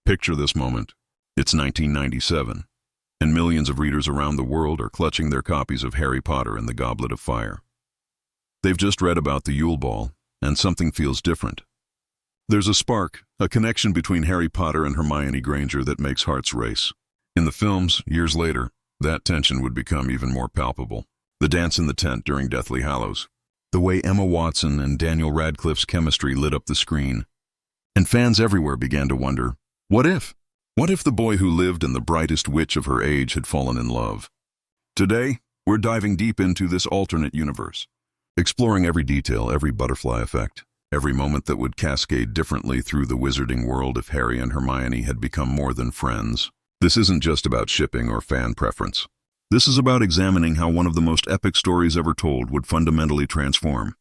Picture this moment. It's 1997, and millions of readers around the world are clutching their copies of Harry Potter and the Goblet of Fire. They've just read about the Yule Ball, and something feels different. There's a spark, a connection between Harry Potter and Hermione Granger that makes hearts race. In the films, years later, that tension would become even more palpable. The dance in the tent during Deathly Hallows, the way Emma Watson and Daniel Radcliffe's chemistry lit up the screen. And fans everywhere began to wonder, what if? What if the boy who lived in the brightest witch of her age had fallen in love? Today, we're diving deep into this alternate universe, exploring every detail, every butterfly effect, every moment that would cascade differently through the wizarding world if Harry and Hermione had become more than friends. This isn't just about shipping or fan preference. This is about examining how one of the most epic stories ever told would fundamentally transform.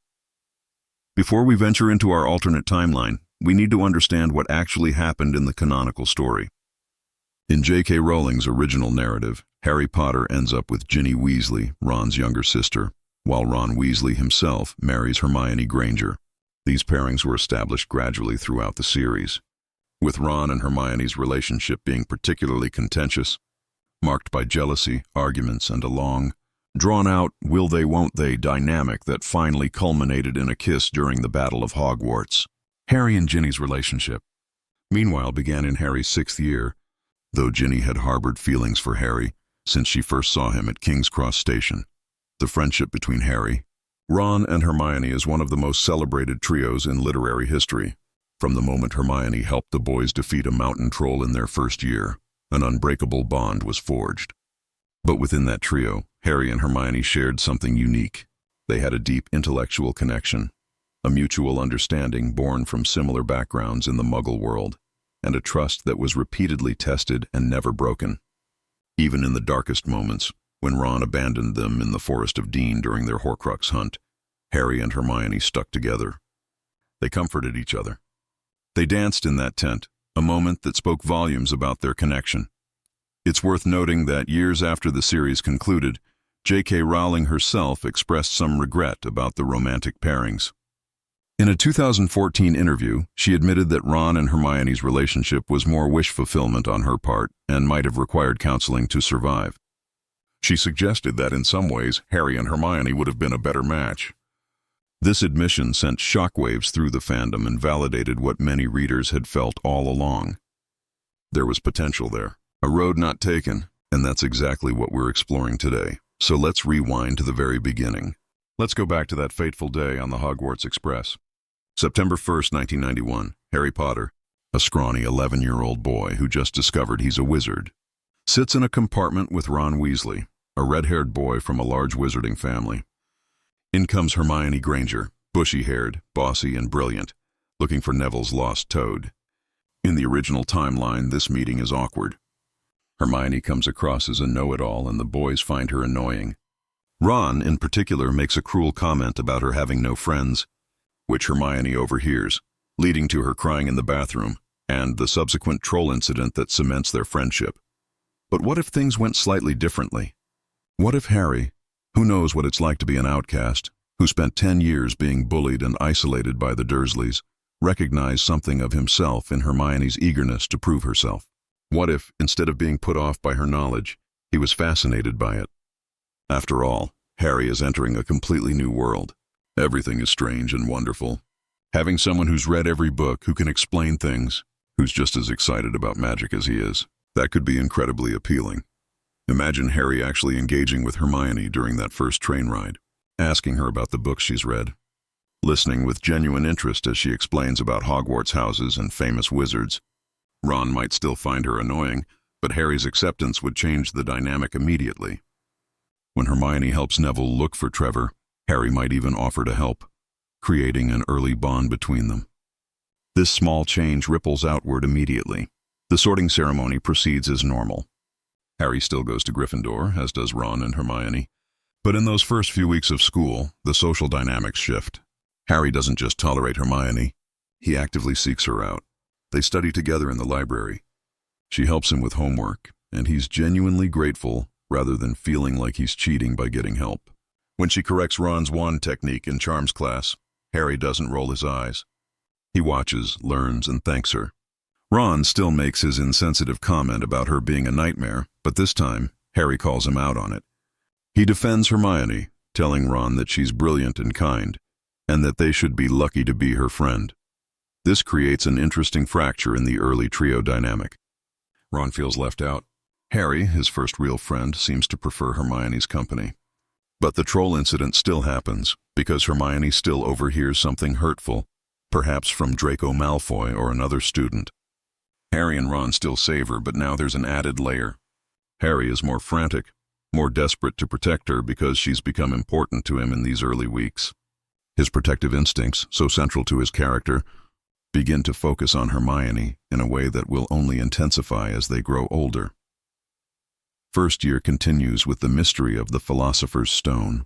Before we venture into our alternate timeline, we need to understand what actually happened in the canonical story. In J.K. Rowling's original narrative, Harry Potter ends up with Ginny Weasley, Ron's younger sister, while Ron Weasley himself marries Hermione Granger. These pairings were established gradually throughout the series, with Ron and Hermione's relationship being particularly contentious, marked by jealousy, arguments, and a long, drawn-out will-they-won't-they dynamic that finally culminated in a kiss during the Battle of Hogwarts. Harry and Ginny's relationship, meanwhile, began in Harry's 6th year, though Ginny had harbored feelings for Harry since she first saw him at King's Cross Station. The friendship between Harry, Ron, and Hermione is one of the most celebrated trios in literary history. From the moment Hermione helped the boys defeat a mountain troll in their first year, an unbreakable bond was forged. But within that trio, Harry and Hermione shared something unique. They had a deep intellectual connection, a mutual understanding born from similar backgrounds in the Muggle world, and a trust that was repeatedly tested and never broken. Even in the darkest moments, when Ron abandoned them in the Forest of Dean during their Horcrux hunt, Harry and Hermione stuck together. They comforted each other. They danced in that tent, a moment that spoke volumes about their connection. It's worth noting that years after the series concluded, J.K. Rowling herself expressed some regret about the romantic pairings. In a 2014 interview, she admitted that Ron and Hermione's relationship was more wish fulfillment on her part and might have required counseling to survive. She suggested that in some ways, Harry and Hermione would have been a better match. This admission sent shockwaves through the fandom and validated what many readers had felt all along. There was potential there, a road not taken, and that's exactly what we're exploring today. So let's rewind to the very beginning. Let's go back to that fateful day on the Hogwarts Express. September 1st, 1991, Harry Potter, a scrawny 11-year-old boy who just discovered he's a wizard, sits in a compartment with Ron Weasley, a red-haired boy from a large wizarding family. In comes Hermione Granger, bushy-haired, bossy, and brilliant, looking for Neville's lost toad. In the original timeline, this meeting is awkward. Hermione comes across as a know-it-all, and the boys find her annoying. Ron, in particular, makes a cruel comment about her having no friends, which Hermione overhears, leading to her crying in the bathroom, and the subsequent troll incident that cements their friendship. But what if things went slightly differently? What if Harry, who knows what it's like to be an outcast, who spent 10 years being bullied and isolated by the Dursleys, recognized something of himself in Hermione's eagerness to prove herself? What if, instead of being put off by her knowledge, he was fascinated by it? After all, Harry is entering a completely new world. Everything is strange and wonderful. Having someone who's read every book, who can explain things, who's just as excited about magic as he is, that could be incredibly appealing. Imagine Harry actually engaging with Hermione during that first train ride, asking her about the books she's read, listening with genuine interest as she explains about Hogwarts houses and famous wizards. Ron might still find her annoying, but Harry's acceptance would change the dynamic immediately. When Hermione helps Neville look for Trevor, Harry might even offer to help, creating an early bond between them. This small change ripples outward immediately. The sorting ceremony proceeds as normal. Harry still goes to Gryffindor, as does Ron and Hermione. But in those first few weeks of school, the social dynamics shift. Harry doesn't just tolerate Hermione, he actively seeks her out. They study together in the library. She helps him with homework, and he's genuinely grateful rather than feeling like he's cheating by getting help. When she corrects Ron's wand technique in Charms class, Harry doesn't roll his eyes. He watches, learns, and thanks her. Ron still makes his insensitive comment about her being a nightmare, but this time, Harry calls him out on it. He defends Hermione, telling Ron that she's brilliant and kind, and that they should be lucky to be her friend. This creates an interesting fracture in the early trio dynamic. Ron feels left out. Harry, his first real friend, seems to prefer Hermione's company. But the troll incident still happens, because Hermione still overhears something hurtful, perhaps from Draco Malfoy or another student. Harry and Ron still save her, but now there's an added layer. Harry is more frantic, more desperate to protect her because she's become important to him in these early weeks. His protective instincts, so central to his character, begin to focus on Hermione in a way that will only intensify as they grow older. First year continues with the mystery of the Philosopher's Stone.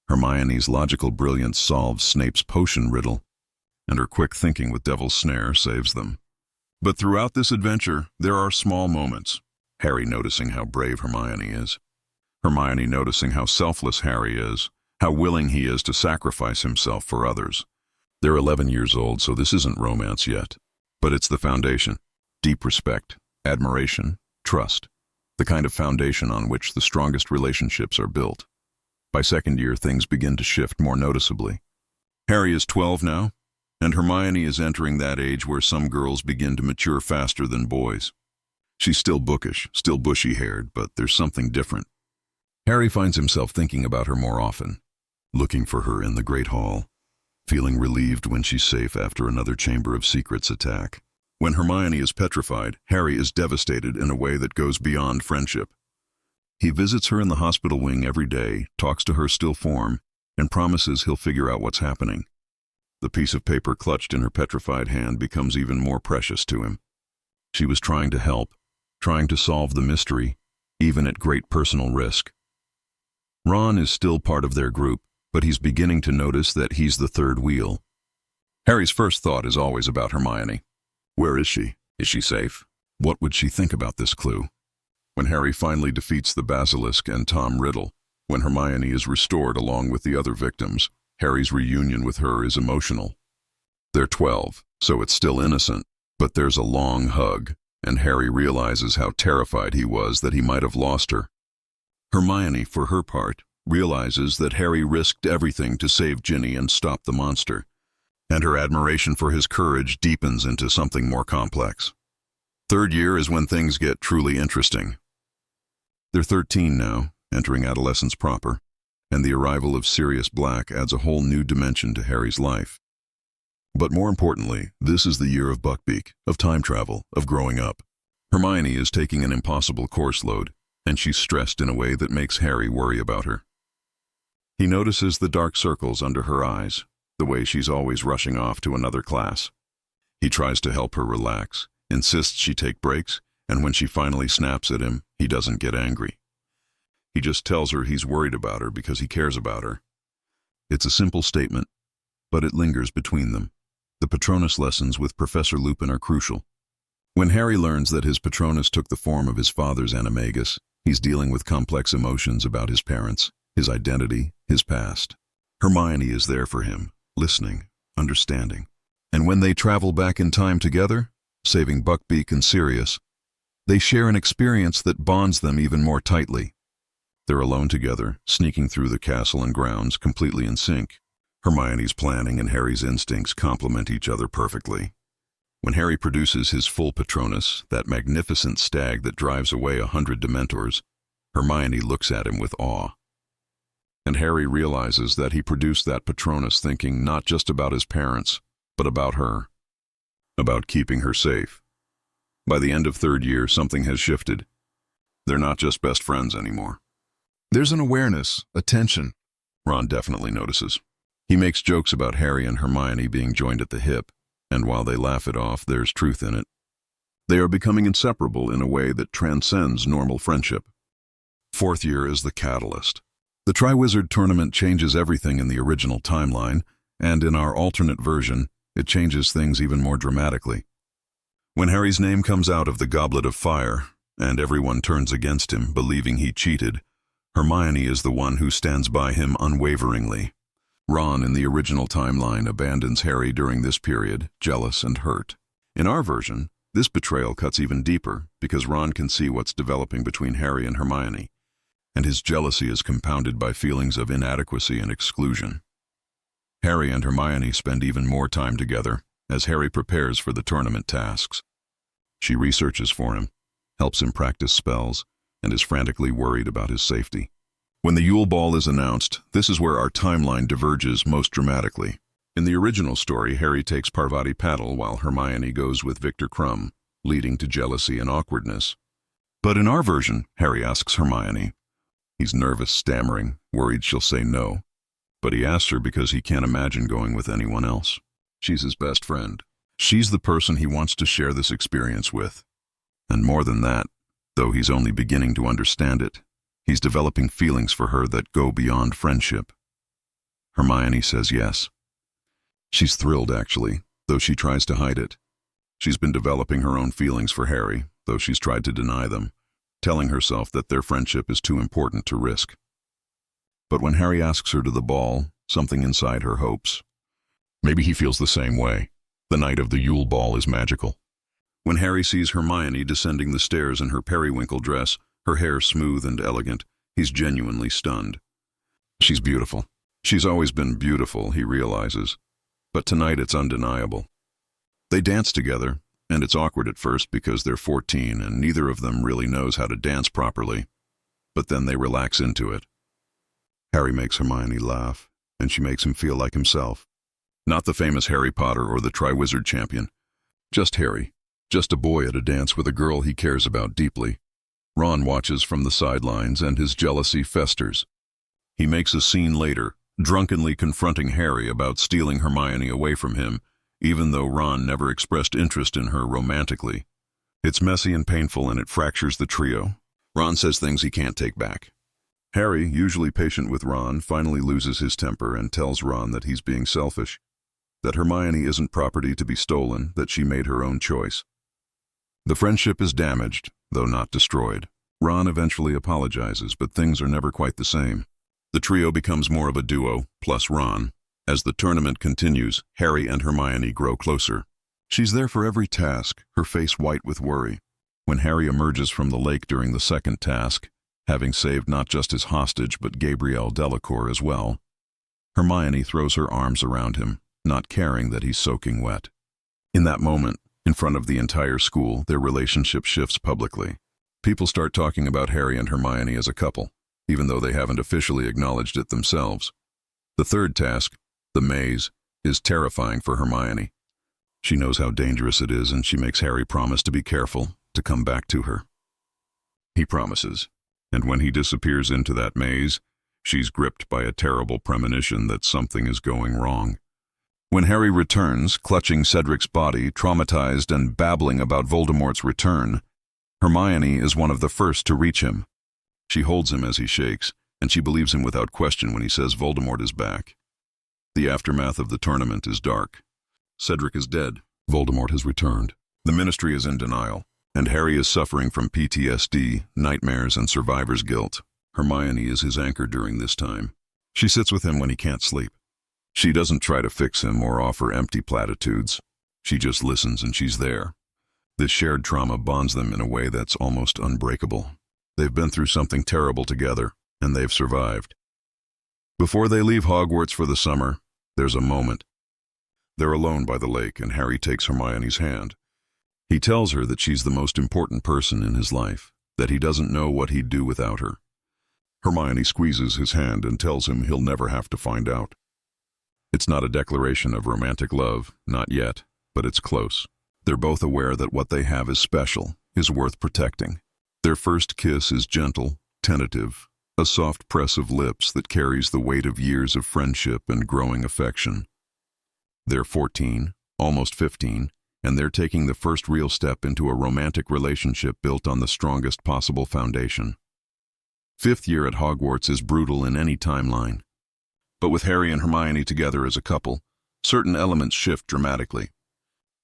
Hermione's logical brilliance solves Snape's potion riddle, and her quick thinking with Devil's Snare saves them. But throughout this adventure, there are small moments. Harry noticing how brave Hermione is. Hermione noticing how selfless Harry is, how willing he is to sacrifice himself for others. They're 11 years old, so this isn't romance yet. But it's the foundation. Deep respect, admiration, trust. The kind of foundation on which the strongest relationships are built. By second year, things begin to shift more noticeably. Harry is 12 now, and Hermione is entering that age where some girls begin to mature faster than boys. She's still bookish, still bushy-haired, but there's something different. Harry finds himself thinking about her more often, looking for her in the Great Hall, feeling relieved when she's safe after another Chamber of Secrets attack. When Hermione is petrified, Harry is devastated in a way that goes beyond friendship. He visits her in the hospital wing every day, talks to her still form, and promises he'll figure out what's happening. The piece of paper clutched in her petrified hand becomes even more precious to him. She was trying to help, trying to solve the mystery, even at great personal risk. Ron is still part of their group, but he's beginning to notice that he's the third wheel. Harry's first thought is always about Hermione. Where is she? Is she safe? What would she think about this clue? When Harry finally defeats the Basilisk and Tom Riddle, when Hermione is restored along with the other victims, Harry's reunion with her is emotional. They're 12, so it's still innocent, but there's a long hug, and Harry realizes how terrified he was that he might have lost her. Hermione, for her part, realizes that Harry risked everything to save Ginny and stop the monster, and her admiration for his courage deepens into something more complex. Third year is when things get truly interesting. They're 13 now, entering adolescence proper, and the arrival of Sirius Black adds a whole new dimension to Harry's life. But more importantly, this is the year of Buckbeak, of time travel, of growing up. Hermione is taking an impossible course load, and she's stressed in a way that makes Harry worry about her. He notices the dark circles under her eyes, the way she's always rushing off to another class. He tries to help her relax, insists she take breaks, and when she finally snaps at him, he doesn't get angry. He just tells her he's worried about her because he cares about her. It's a simple statement, but it lingers between them. The Patronus lessons with Professor Lupin are crucial. When Harry learns that his Patronus took the form of his father's animagus, he's dealing with complex emotions about his parents, his identity, his past. Hermione is there for him, listening, understanding. And when they travel back in time together, saving Buckbeak and Sirius, they share an experience that bonds them even more tightly. They're alone together, sneaking through the castle and grounds, completely in sync. Hermione's planning and Harry's instincts complement each other perfectly. When Harry produces his full Patronus, that magnificent stag that drives away 100 Dementors, Hermione looks at him with awe. And Harry realizes that he produced that Patronus thinking not just about his parents, but about her. About keeping her safe. By the end of third year, something has shifted. They're not just best friends anymore. There's an awareness, a tension. Ron definitely notices. He makes jokes about Harry and Hermione being joined at the hip, and while they laugh it off, there's truth in it. They are becoming inseparable in a way that transcends normal friendship. Fourth year is the catalyst. The Triwizard Tournament changes everything in the original timeline, and in our alternate version, it changes things even more dramatically. When Harry's name comes out of the Goblet of Fire, and everyone turns against him, believing he cheated, Hermione is the one who stands by him unwaveringly. Ron, in the original timeline, abandons Harry during this period, jealous and hurt. In our version, This betrayal cuts even deeper because Ron can see what's developing between Harry and Hermione, and his jealousy is compounded by feelings of inadequacy and exclusion. Harry and Hermione spend even more time together as Harry prepares for the tournament tasks. She researches for him, helps him practice spells, and is frantically worried about his safety. When the Yule Ball is announced, this is where our timeline diverges most dramatically. In the original story, Harry takes Parvati Patil while Hermione goes with Victor Krum, leading to jealousy and awkwardness. But in our version, Harry asks Hermione. He's nervous, stammering, worried she'll say no. But he asks her because he can't imagine going with anyone else. She's his best friend. She's the person he wants to share this experience with. And more than that, though he's only beginning to understand it, he's developing feelings for her that go beyond friendship. Hermione says yes. She's thrilled, actually, though she tries to hide it. She's been developing her own feelings for Harry, though she's tried to deny them, telling herself that their friendship is too important to risk. But when Harry asks her to the ball, something inside her hopes. Maybe he feels the same way. The night of the Yule Ball is magical. When Harry sees Hermione descending the stairs in her periwinkle dress, her hair smooth and elegant, he's genuinely stunned. She's beautiful. She's always been beautiful, he realizes. But tonight it's undeniable. They dance together, and it's awkward at first because they're 14 and neither of them really knows how to dance properly. But then they relax into it. Harry makes Hermione laugh, and she makes him feel like himself. Not the famous Harry Potter or the Triwizard Champion. Just Harry. Just a boy at a dance with a girl he cares about deeply. Ron watches from the sidelines and his jealousy festers. He makes a scene later, drunkenly confronting Harry about stealing Hermione away from him, even though Ron never expressed interest in her romantically. It's messy and painful, and it fractures the trio. Ron says things he can't take back. Harry, usually patient with Ron, finally loses his temper and tells Ron that he's being selfish, that Hermione isn't property to be stolen, that she made her own choice. The friendship is damaged, though not destroyed. Ron eventually apologizes, but things are never quite the same. The trio becomes more of a duo, plus Ron. As the tournament continues, Harry and Hermione grow closer. She's there for every task, her face white with worry. When Harry emerges from the lake during the second task, having saved not just his hostage but Gabrielle Delacour as well, Hermione throws her arms around him, not caring that he's soaking wet. In that moment, in front of the entire school, their relationship shifts publicly. People start talking about Harry and Hermione as a couple, even though they haven't officially acknowledged it themselves. The third task, the maze, is terrifying for Hermione. She knows how dangerous it is, and she makes Harry promise to be careful, to come back to her. He promises, and when he disappears into that maze, she's gripped by a terrible premonition that something is going wrong. When Harry returns, clutching Cedric's body, traumatized and babbling about Voldemort's return, Hermione is one of the first to reach him. She holds him as he shakes, and she believes him without question when he says Voldemort is back. The aftermath of the tournament is dark. Cedric is dead. Voldemort has returned. The Ministry is in denial, and Harry is suffering from PTSD, nightmares, and survivor's guilt. Hermione is his anchor during this time. She sits with him when he can't sleep. She doesn't try to fix him or offer empty platitudes. She just listens, and she's there. This shared trauma bonds them in a way that's almost unbreakable. They've been through something terrible together, and they've survived. Before they leave Hogwarts for the summer, there's a moment. They're alone by the lake, and Harry takes Hermione's hand. He tells her that she's the most important person in his life, that he doesn't know what he'd do without her. Hermione squeezes his hand and tells him he'll never have to find out. It's not a declaration of romantic love, not yet, but it's close. They're both aware that what they have is special, is worth protecting. Their first kiss is gentle, tentative, a soft press of lips that carries the weight of years of friendship and growing affection. They're 14, almost 15, and they're taking the first real step into a romantic relationship built on the strongest possible foundation. Fifth year at Hogwarts is brutal in any timeline. But with Harry and Hermione together as a couple, certain elements shift dramatically.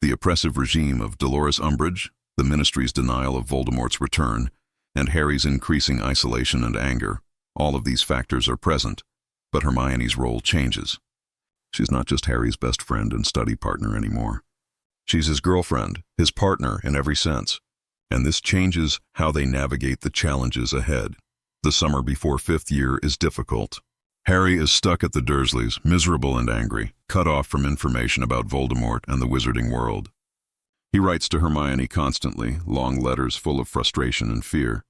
The oppressive regime of Dolores Umbridge, the Ministry's denial of Voldemort's return, and Harry's increasing isolation and anger, all of these factors are present, but Hermione's role changes. She's not just Harry's best friend and study partner anymore. She's his girlfriend, his partner in every sense. And this changes how they navigate the challenges ahead. The summer before fifth year is difficult. Harry is stuck at the Dursleys, miserable and angry, cut off from information about Voldemort and the wizarding world. He writes to Hermione constantly, long letters full of frustration and fear.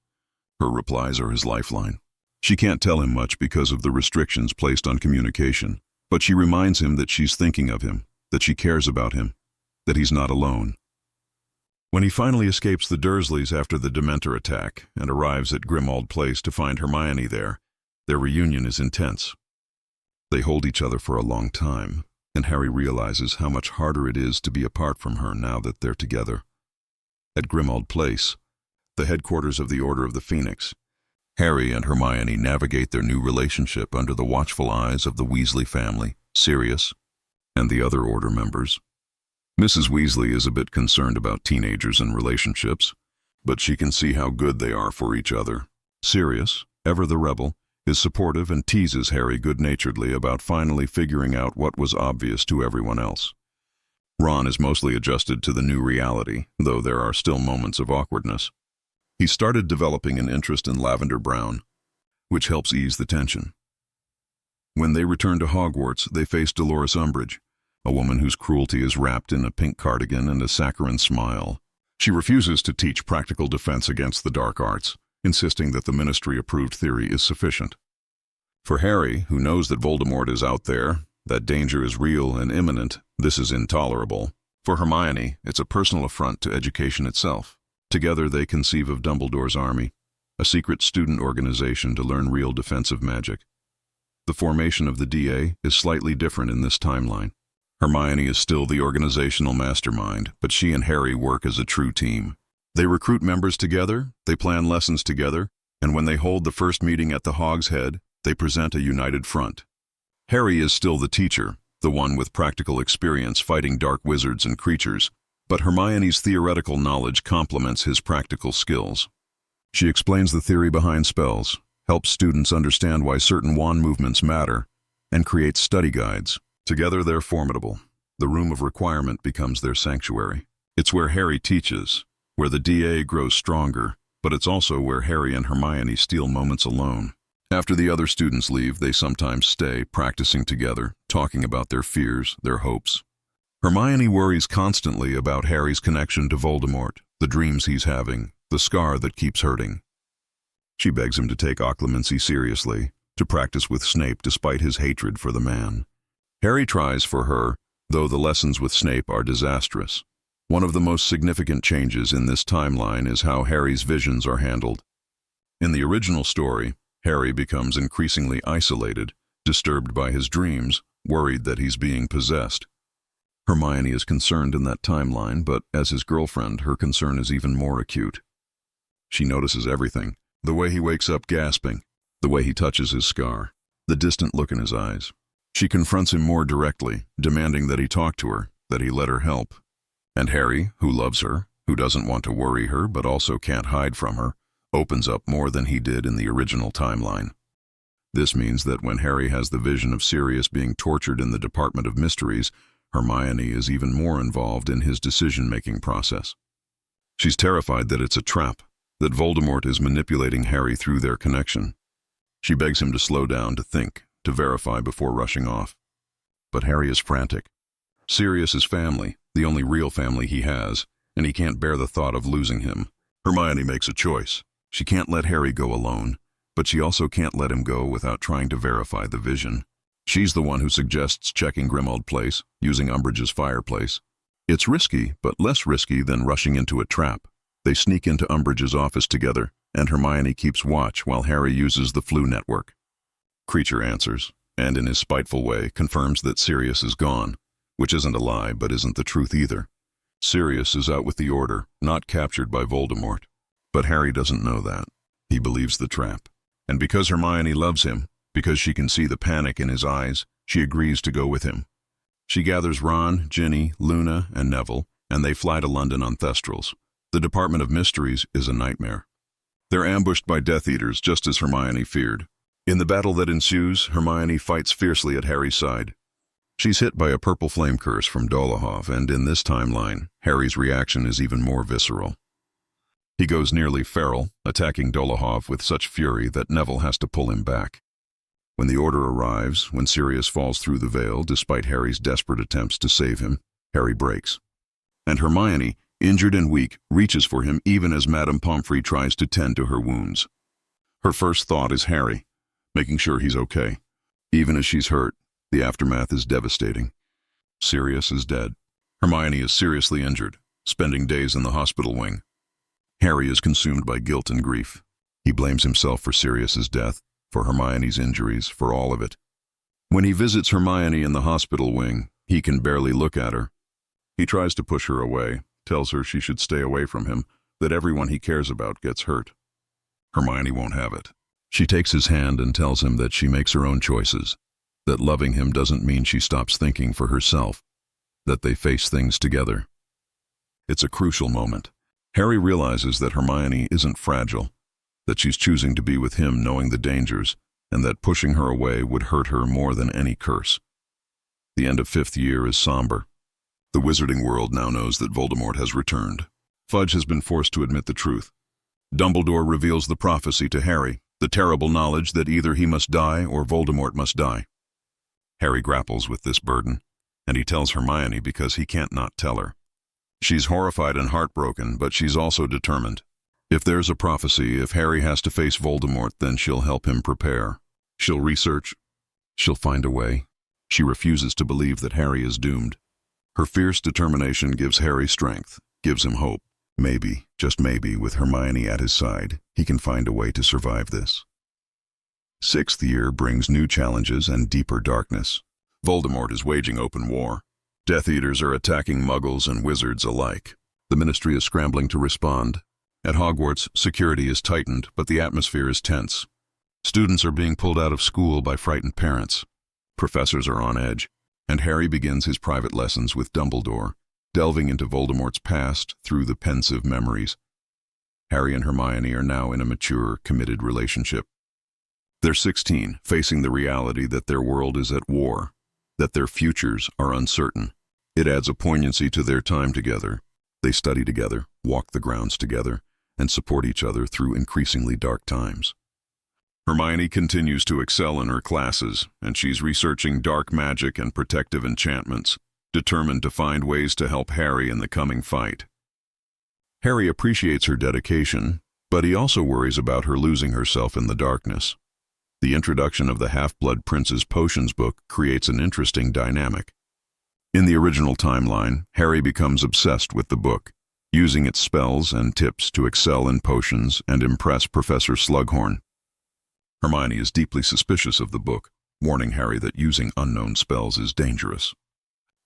Her replies are his lifeline. She can't tell him much because of the restrictions placed on communication, but she reminds him that she's thinking of him, that she cares about him, that he's not alone. When he finally escapes the Dursleys after the Dementor attack and arrives at Grimmauld Place to find Hermione there, their reunion is intense. They hold each other for a long time, and Harry realizes how much harder it is to be apart from her now that they're together. At Grimmauld Place, the headquarters of the Order of the Phoenix, Harry and Hermione navigate their new relationship under the watchful eyes of the Weasley family, Sirius, and the other Order members. Mrs. Weasley is a bit concerned about teenagers and relationships, but she can see how good they are for each other. Sirius, ever the rebel, is supportive and teases Harry good-naturedly about finally figuring out what was obvious to everyone else. Ron is mostly adjusted to the new reality, though there are still moments of awkwardness. He started developing an interest in lavender brown, which helps ease the tension. When they return to Hogwarts, they face Dolores Umbridge, a woman whose cruelty is wrapped in a pink cardigan and a saccharine smile. She refuses to teach practical defense against the dark arts, insisting that the ministry-approved theory is sufficient. For Harry, who knows that Voldemort is out there, that danger is real and imminent, this is intolerable. For Hermione, it's a personal affront to education itself. Together they conceive of Dumbledore's army, a secret student organization to learn real defensive magic. The formation of the DA is slightly different in this timeline. Hermione is still the organizational mastermind, but she and Harry work as a true team. They recruit members together, they plan lessons together, and when they hold the first meeting at the Hog's Head, they present a united front. Harry is still the teacher, the one with practical experience fighting dark wizards and creatures, but Hermione's theoretical knowledge complements his practical skills. She explains the theory behind spells, helps students understand why certain wand movements matter, and creates study guides. Together they're formidable. The room of requirement becomes their sanctuary. It's where Harry teaches, where the DA grows stronger, but it's also where Harry and Hermione steal moments alone. After the other students leave, they sometimes stay, practicing together, talking about their fears, their hopes. Hermione worries constantly about Harry's connection to Voldemort, the dreams he's having, the scar that keeps hurting. She begs him to take occlumency seriously, to practice with Snape despite his hatred for the man. Harry tries for her, though the lessons with Snape are disastrous. One of the most significant changes in this timeline is how Harry's visions are handled. In the original story, Harry becomes increasingly isolated, disturbed by his dreams, worried that he's being possessed. Hermione is concerned in that timeline, but as his girlfriend, her concern is even more acute. She notices everything, the way he wakes up gasping, the way he touches his scar, the distant look in his eyes. She confronts him more directly, demanding that he talk to her, that he let her help. And Harry, who loves her, who doesn't want to worry her but also can't hide from her, opens up more than he did in the original timeline. This means that when Harry has the vision of Sirius being tortured in the Department of Mysteries, Hermione is even more involved in his decision-making process. She's terrified that it's a trap, that Voldemort is manipulating Harry through their connection. She begs him to slow down, to think, to verify before rushing off. But Harry is frantic. Sirius is family, the only real family he has, and he can't bear the thought of losing him. Hermione makes a choice. She can't let Harry go alone, but she also can't let him go without trying to verify the vision. She's the one who suggests checking Grimmauld Place, using Umbridge's fireplace. It's risky, but less risky than rushing into a trap. They sneak into Umbridge's office together, and Hermione keeps watch while Harry uses the flu network. Creature answers, and in his spiteful way confirms that Sirius is gone, which isn't a lie but isn't the truth either. Sirius is out with the Order, not captured by Voldemort. But Harry doesn't know that. He believes the trap. And because Hermione loves him, because she can see the panic in his eyes, she agrees to go with him. She gathers Ron, Ginny, Luna, and Neville, and they fly to London on Thestrals. The Department of Mysteries is a nightmare. They're ambushed by Death Eaters, just as Hermione feared. In the battle that ensues, Hermione fights fiercely at Harry's side. She's hit by a purple flame curse from Dolohov, and in this timeline, Harry's reaction is even more visceral. He goes nearly feral, attacking Dolohov with such fury that Neville has to pull him back. When the order arrives, when Sirius falls through the veil despite Harry's desperate attempts to save him, Harry breaks. And Hermione, injured and weak, reaches for him even as Madame Pomfrey tries to tend to her wounds. Her first thought is Harry, making sure he's okay. Even as she's hurt, the aftermath is devastating. Sirius is dead. Hermione is seriously injured, spending days in the hospital wing. Harry is consumed by guilt and grief. He blames himself for Sirius's death, for Hermione's injuries, for all of it. When he visits Hermione in the hospital wing, he can barely look at her. He tries to push her away, tells her she should stay away from him, that everyone he cares about gets hurt. Hermione won't have it. She takes his hand and tells him that she makes her own choices, that loving him doesn't mean she stops thinking for herself, that they face things together. It's a crucial moment. Harry realizes that Hermione isn't fragile, that she's choosing to be with him knowing the dangers, and that pushing her away would hurt her more than any curse. The end of fifth year is somber. The wizarding world now knows that Voldemort has returned. Fudge has been forced to admit the truth. Dumbledore reveals the prophecy to Harry, the terrible knowledge that either he must die or Voldemort must die. Harry grapples with this burden, and he tells Hermione because he can't not tell her. She's horrified and heartbroken, but she's also determined. If there's a prophecy, if Harry has to face Voldemort, then she'll help him prepare. She'll research. She'll find a way. She refuses to believe that Harry is doomed. Her fierce determination gives Harry strength, gives him hope. Maybe, just maybe, with Hermione at his side, he can find a way to survive this. Sixth year brings new challenges and deeper darkness. Voldemort is waging open war. Death Eaters are attacking Muggles and wizards alike. The Ministry is scrambling to respond. At Hogwarts, security is tightened, but the atmosphere is tense. Students are being pulled out of school by frightened parents. Professors are on edge, and Harry begins his private lessons with Dumbledore, delving into Voldemort's past through the pensive memories. Harry and Hermione are now in a mature, committed relationship. They're 16, facing the reality that their world is at war, that their futures are uncertain. It adds a poignancy to their time together. They study together, walk the grounds together, and support each other through increasingly dark times. Hermione continues to excel in her classes, and she's researching dark magic and protective enchantments, determined to find ways to help Harry in the coming fight. Harry appreciates her dedication, but he also worries about her losing herself in the darkness. The introduction of the Half-Blood Prince's Potions book creates an interesting dynamic. In the original timeline, Harry becomes obsessed with the book, using its spells and tips to excel in potions and impress Professor Slughorn. Hermione is deeply suspicious of the book, warning Harry that using unknown spells is dangerous.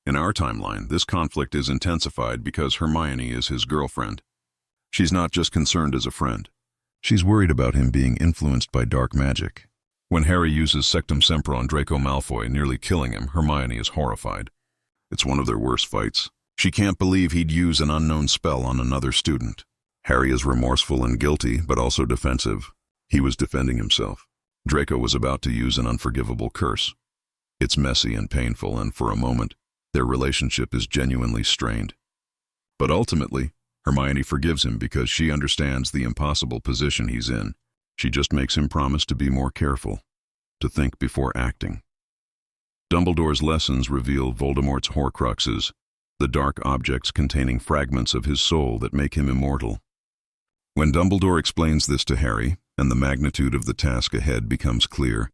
In our timeline, this conflict is intensified because Hermione is his girlfriend. She's not just concerned as a friend. She's worried about him being influenced by dark magic. When Harry uses Sectum Sempra on Draco Malfoy, nearly killing him, Hermione is horrified. It's one of their worst fights. She can't believe he'd use an unknown spell on another student. Harry is remorseful and guilty, but also defensive. He was defending himself. Draco was about to use an unforgivable curse. It's messy and painful, and for a moment, their relationship is genuinely strained. But ultimately, Hermione forgives him because she understands the impossible position he's in. She just makes him promise to be more careful, to think before acting. Dumbledore's lessons reveal Voldemort's Horcruxes, the dark objects containing fragments of his soul that make him immortal. When Dumbledore explains this to Harry, and the magnitude of the task ahead becomes clear,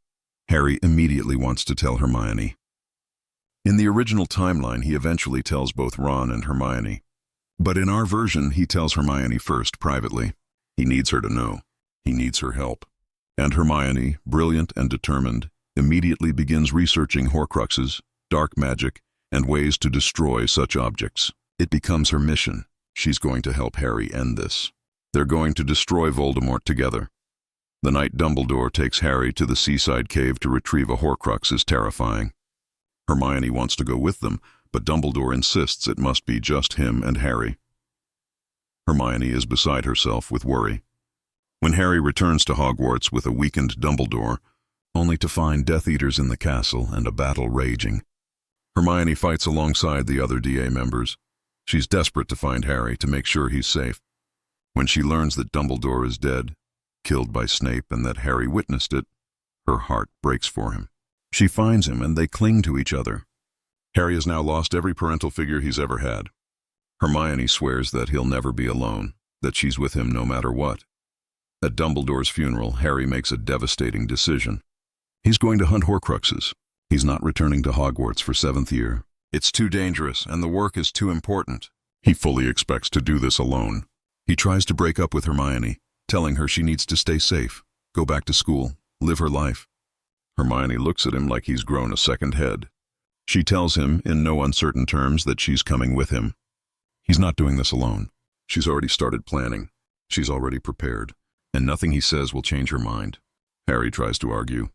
Harry immediately wants to tell Hermione. In the original timeline, he eventually tells both Ron and Hermione. But in our version, he tells Hermione first, privately. He needs her to know. He needs her help. And Hermione, brilliant and determined, immediately begins researching Horcruxes, dark magic, and ways to destroy such objects. It becomes her mission. She's going to help Harry end this. They're going to destroy Voldemort together. The night Dumbledore takes Harry to the seaside cave to retrieve a Horcrux is terrifying. Hermione wants to go with them, but Dumbledore insists it must be just him and Harry. Hermione is beside herself with worry. When Harry returns to Hogwarts with a weakened Dumbledore, only to find Death Eaters in the castle and a battle raging, Hermione fights alongside the other DA members. She's desperate to find Harry to make sure he's safe. When she learns that Dumbledore is dead, killed by Snape, and that Harry witnessed it, her heart breaks for him. She finds him and they cling to each other. Harry has now lost every parental figure he's ever had. Hermione swears that he'll never be alone, that she's with him no matter what. At Dumbledore's funeral, Harry makes a devastating decision. He's going to hunt Horcruxes. He's not returning to Hogwarts for 7th year. It's too dangerous and the work is too important. He fully expects to do this alone. He tries to break up with Hermione, telling her she needs to stay safe, go back to school, live her life. Hermione looks at him like he's grown a second head. She tells him in no uncertain terms that she's coming with him. He's not doing this alone. She's already started planning. She's already prepared. And nothing he says will change her mind. Harry tries to argue.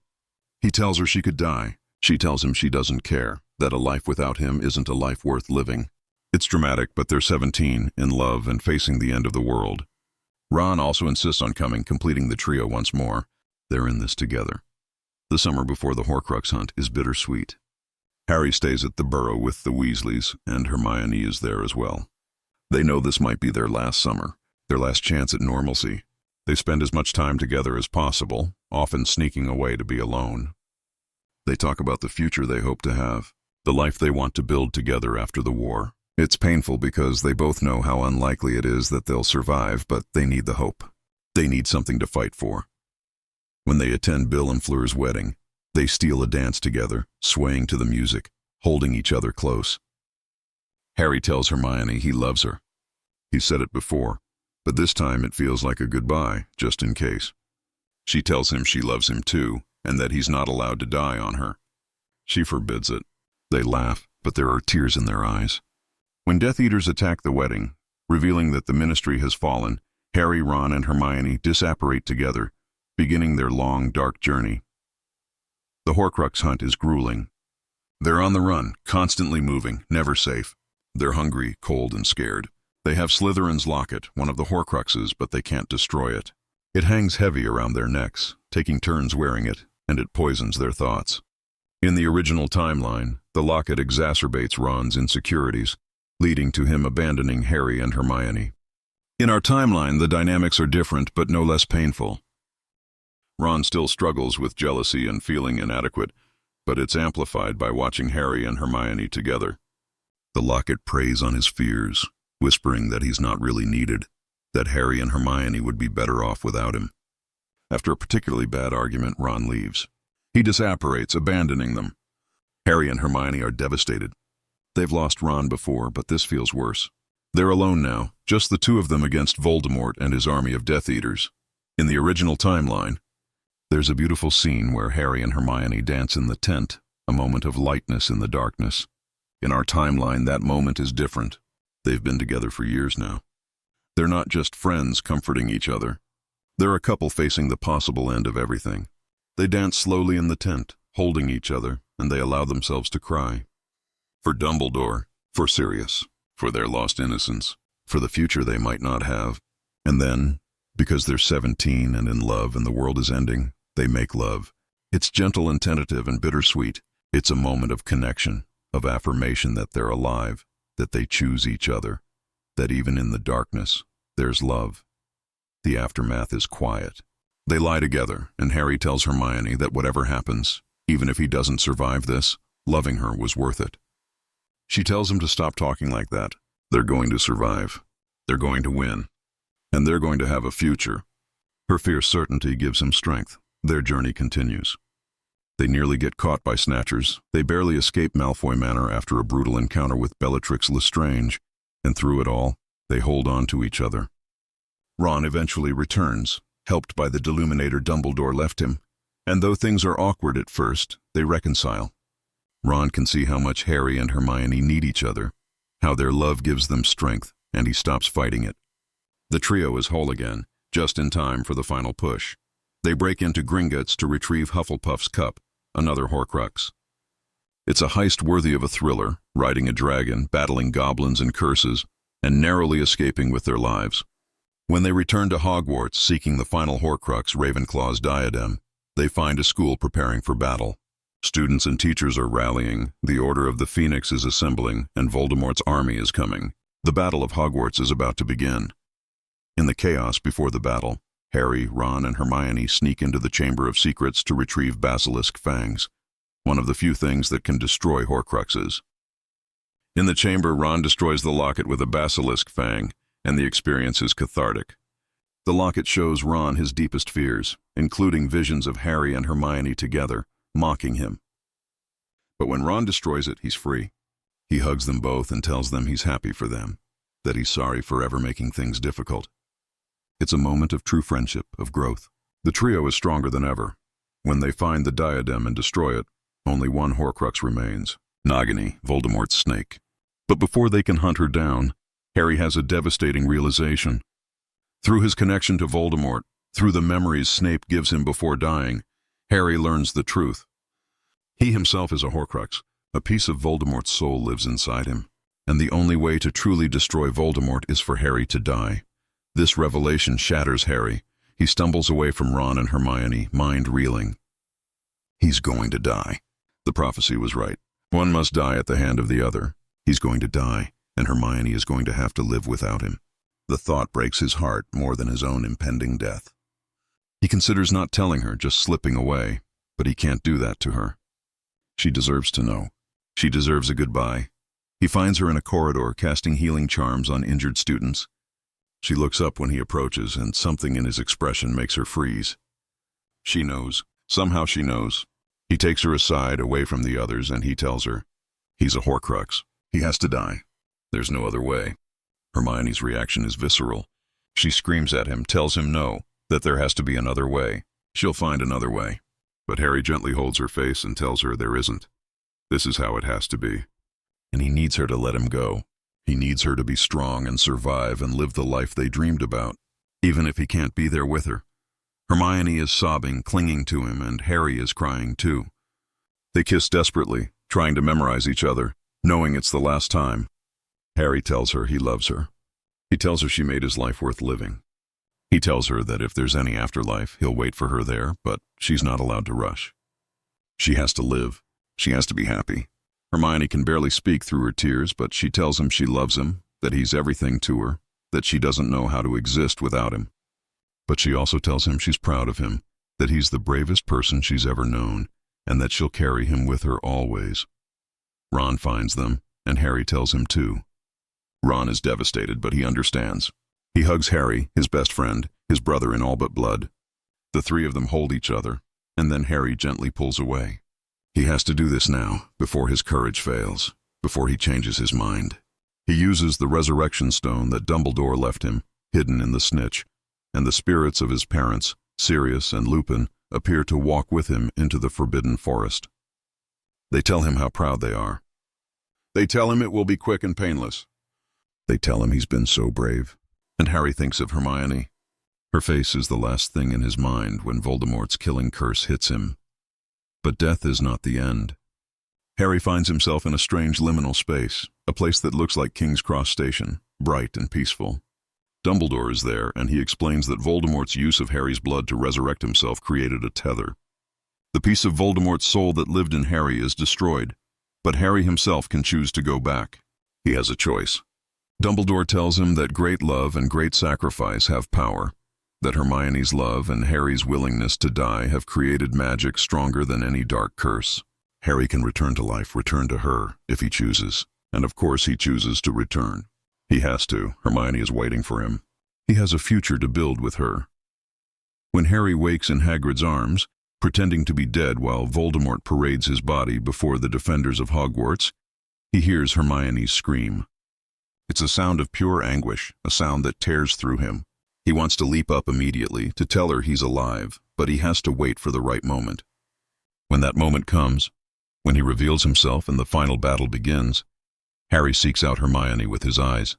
He tells her she could die. She tells him she doesn't care, that a life without him isn't a life worth living. It's dramatic, but they're 17, in love, and facing the end of the world. Ron also insists on coming, completing the trio once more. They're in this together. The summer before the Horcrux hunt is bittersweet. Harry stays at the Burrow with the Weasleys, and Hermione is there as well. They know this might be their last summer, their last chance at normalcy. They spend as much time together as possible, often sneaking away to be alone. They talk about the future they hope to have, the life they want to build together after the war. It's painful because they both know how unlikely it is that they'll survive, but they need the hope. They need something to fight for. When they attend Bill and Fleur's wedding, they steal a dance together, swaying to the music, holding each other close. Harry tells Hermione he loves her. He said it before, but this time it feels like a goodbye, just in case. She tells him she loves him too, and that he's not allowed to die on her. She forbids it. They laugh, but there are tears in their eyes. When Death Eaters attack the wedding, revealing that the Ministry has fallen, Harry, Ron, and Hermione disapparate together, beginning their long, dark journey. The Horcrux hunt is grueling. They're on the run, constantly moving, never safe. They're hungry, cold, and scared. They have Slytherin's locket, one of the Horcruxes, but they can't destroy it. It hangs heavy around their necks, taking turns wearing it, and it poisons their thoughts. In the original timeline, the locket exacerbates Ron's insecurities, leading to him abandoning Harry and Hermione. In our timeline, the dynamics are different but no less painful. Ron still struggles with jealousy and feeling inadequate, but it's amplified by watching Harry and Hermione together. The locket preys on his fears, whispering that he's not really needed, that Harry and Hermione would be better off without him. After a particularly bad argument, Ron leaves. He disapparates, abandoning them. Harry and Hermione are devastated. They've lost Ron before, but this feels worse. They're alone now, just the two of them against Voldemort and his army of Death Eaters. In the original timeline, there's a beautiful scene where Harry and Hermione dance in the tent, a moment of lightness in the darkness. In our timeline, that moment is different. They've been together for years now. They're not just friends comforting each other. They're a couple facing the possible end of everything. They dance slowly in the tent, holding each other, and they allow themselves to cry. For Dumbledore, for Sirius, for their lost innocence, for the future they might not have. And then, because they're 17 and in love and the world is ending, they make love. It's gentle and tentative and bittersweet. It's a moment of connection, of affirmation that they're alive, that they choose each other, that even in the darkness, there's love. The aftermath is quiet. They lie together, and Harry tells Hermione that whatever happens, even if he doesn't survive this, loving her was worth it. She tells him to stop talking like that. They're going to survive. They're going to win. And they're going to have a future. Her fierce certainty gives him strength. Their journey continues. They nearly get caught by Snatchers. They barely escape Malfoy Manor after a brutal encounter with Bellatrix Lestrange, and through it all, they hold on to each other. Ron eventually returns, helped by the Deluminator Dumbledore left him, and though things are awkward at first, they reconcile. Ron can see how much Harry and Hermione need each other, how their love gives them strength, and he stops fighting it. The trio is whole again, just in time for the final push. They break into Gringotts to retrieve Hufflepuff's cup, another Horcrux. It's a heist worthy of a thriller, riding a dragon, battling goblins and curses, and narrowly escaping with their lives. When they return to Hogwarts seeking the final Horcrux, Ravenclaw's diadem, they find a school preparing for battle. Students and teachers are rallying, the Order of the Phoenix is assembling, and Voldemort's army is coming. The Battle of Hogwarts is about to begin. In the chaos before the battle, Harry, Ron, and Hermione sneak into the Chamber of Secrets to retrieve basilisk fangs, one of the few things that can destroy Horcruxes. In the chamber, Ron destroys the locket with a basilisk fang, and the experience is cathartic. The locket shows Ron his deepest fears, including visions of Harry and Hermione together, mocking him. But when Ron destroys it, he's free. He hugs them both and tells them he's happy for them, that he's sorry for ever making things difficult. It's a moment of true friendship, of growth. The trio is stronger than ever. When they find the diadem and destroy it, only one Horcrux remains, Nagini, Voldemort's snake. But before they can hunt her down, Harry has a devastating realization. Through his connection to Voldemort, through the memories Snape gives him before dying, Harry learns the truth. He himself is a Horcrux. A piece of Voldemort's soul lives inside him, and the only way to truly destroy Voldemort is for Harry to die. This revelation shatters Harry. He stumbles away from Ron and Hermione, mind reeling. He's going to die. The prophecy was right. One must die at the hand of the other. He's going to die, and Hermione is going to have to live without him. The thought breaks his heart more than his own impending death. He considers not telling her, just slipping away, but he can't do that to her. She deserves to know. She deserves a goodbye. He finds her in a corridor, casting healing charms on injured students. She looks up when he approaches, and something in his expression makes her freeze. She knows. Somehow she knows. He takes her aside, away from the others, and he tells her, he's a Horcrux. He has to die. There's no other way. Hermione's reaction is visceral. She screams at him, tells him no, that there has to be another way. She'll find another way. But Harry gently holds her face and tells her there isn't. This is how it has to be. And he needs her to let him go. He needs her to be strong and survive and live the life they dreamed about, even if he can't be there with her. Hermione is sobbing, clinging to him, and Harry is crying too. They kiss desperately, trying to memorize each other, knowing it's the last time. Harry tells her he loves her. He tells her she made his life worth living. He tells her that if there's any afterlife, he'll wait for her there, but she's not allowed to rush. She has to live. She has to be happy. Hermione can barely speak through her tears, but she tells him she loves him, that he's everything to her, that she doesn't know how to exist without him. But she also tells him she's proud of him, that he's the bravest person she's ever known, and that she'll carry him with her always. Ron finds them, and Harry tells him too. Ron is devastated, but he understands. He hugs Harry, his best friend, his brother in all but blood. The three of them hold each other, and then Harry gently pulls away. He has to do this now, before his courage fails, before he changes his mind. He uses the resurrection stone that Dumbledore left him, hidden in the snitch, and the spirits of his parents, Sirius and Lupin, appear to walk with him into the forbidden forest. They tell him how proud they are. They tell him it will be quick and painless. They tell him he's been so brave. And Harry thinks of Hermione. Her face is the last thing in his mind when Voldemort's killing curse hits him. But death is not the end. Harry finds himself in a strange liminal space, a place that looks like King's Cross Station, bright and peaceful. Dumbledore is there, and he explains that Voldemort's use of Harry's blood to resurrect himself created a tether. The piece of Voldemort's soul that lived in Harry is destroyed, but Harry himself can choose to go back. He has a choice. Dumbledore tells him that great love and great sacrifice have power, that Hermione's love and Harry's willingness to die have created magic stronger than any dark curse. Harry can return to life, return to her, if he chooses. And of course he chooses to return. He has to. Hermione is waiting for him. He has a future to build with her. When Harry wakes in Hagrid's arms, pretending to be dead while Voldemort parades his body before the defenders of Hogwarts, he hears Hermione's scream. It's a sound of pure anguish, a sound that tears through him. He wants to leap up immediately, to tell her he's alive, but he has to wait for the right moment. When that moment comes, when he reveals himself and the final battle begins, Harry seeks out Hermione with his eyes.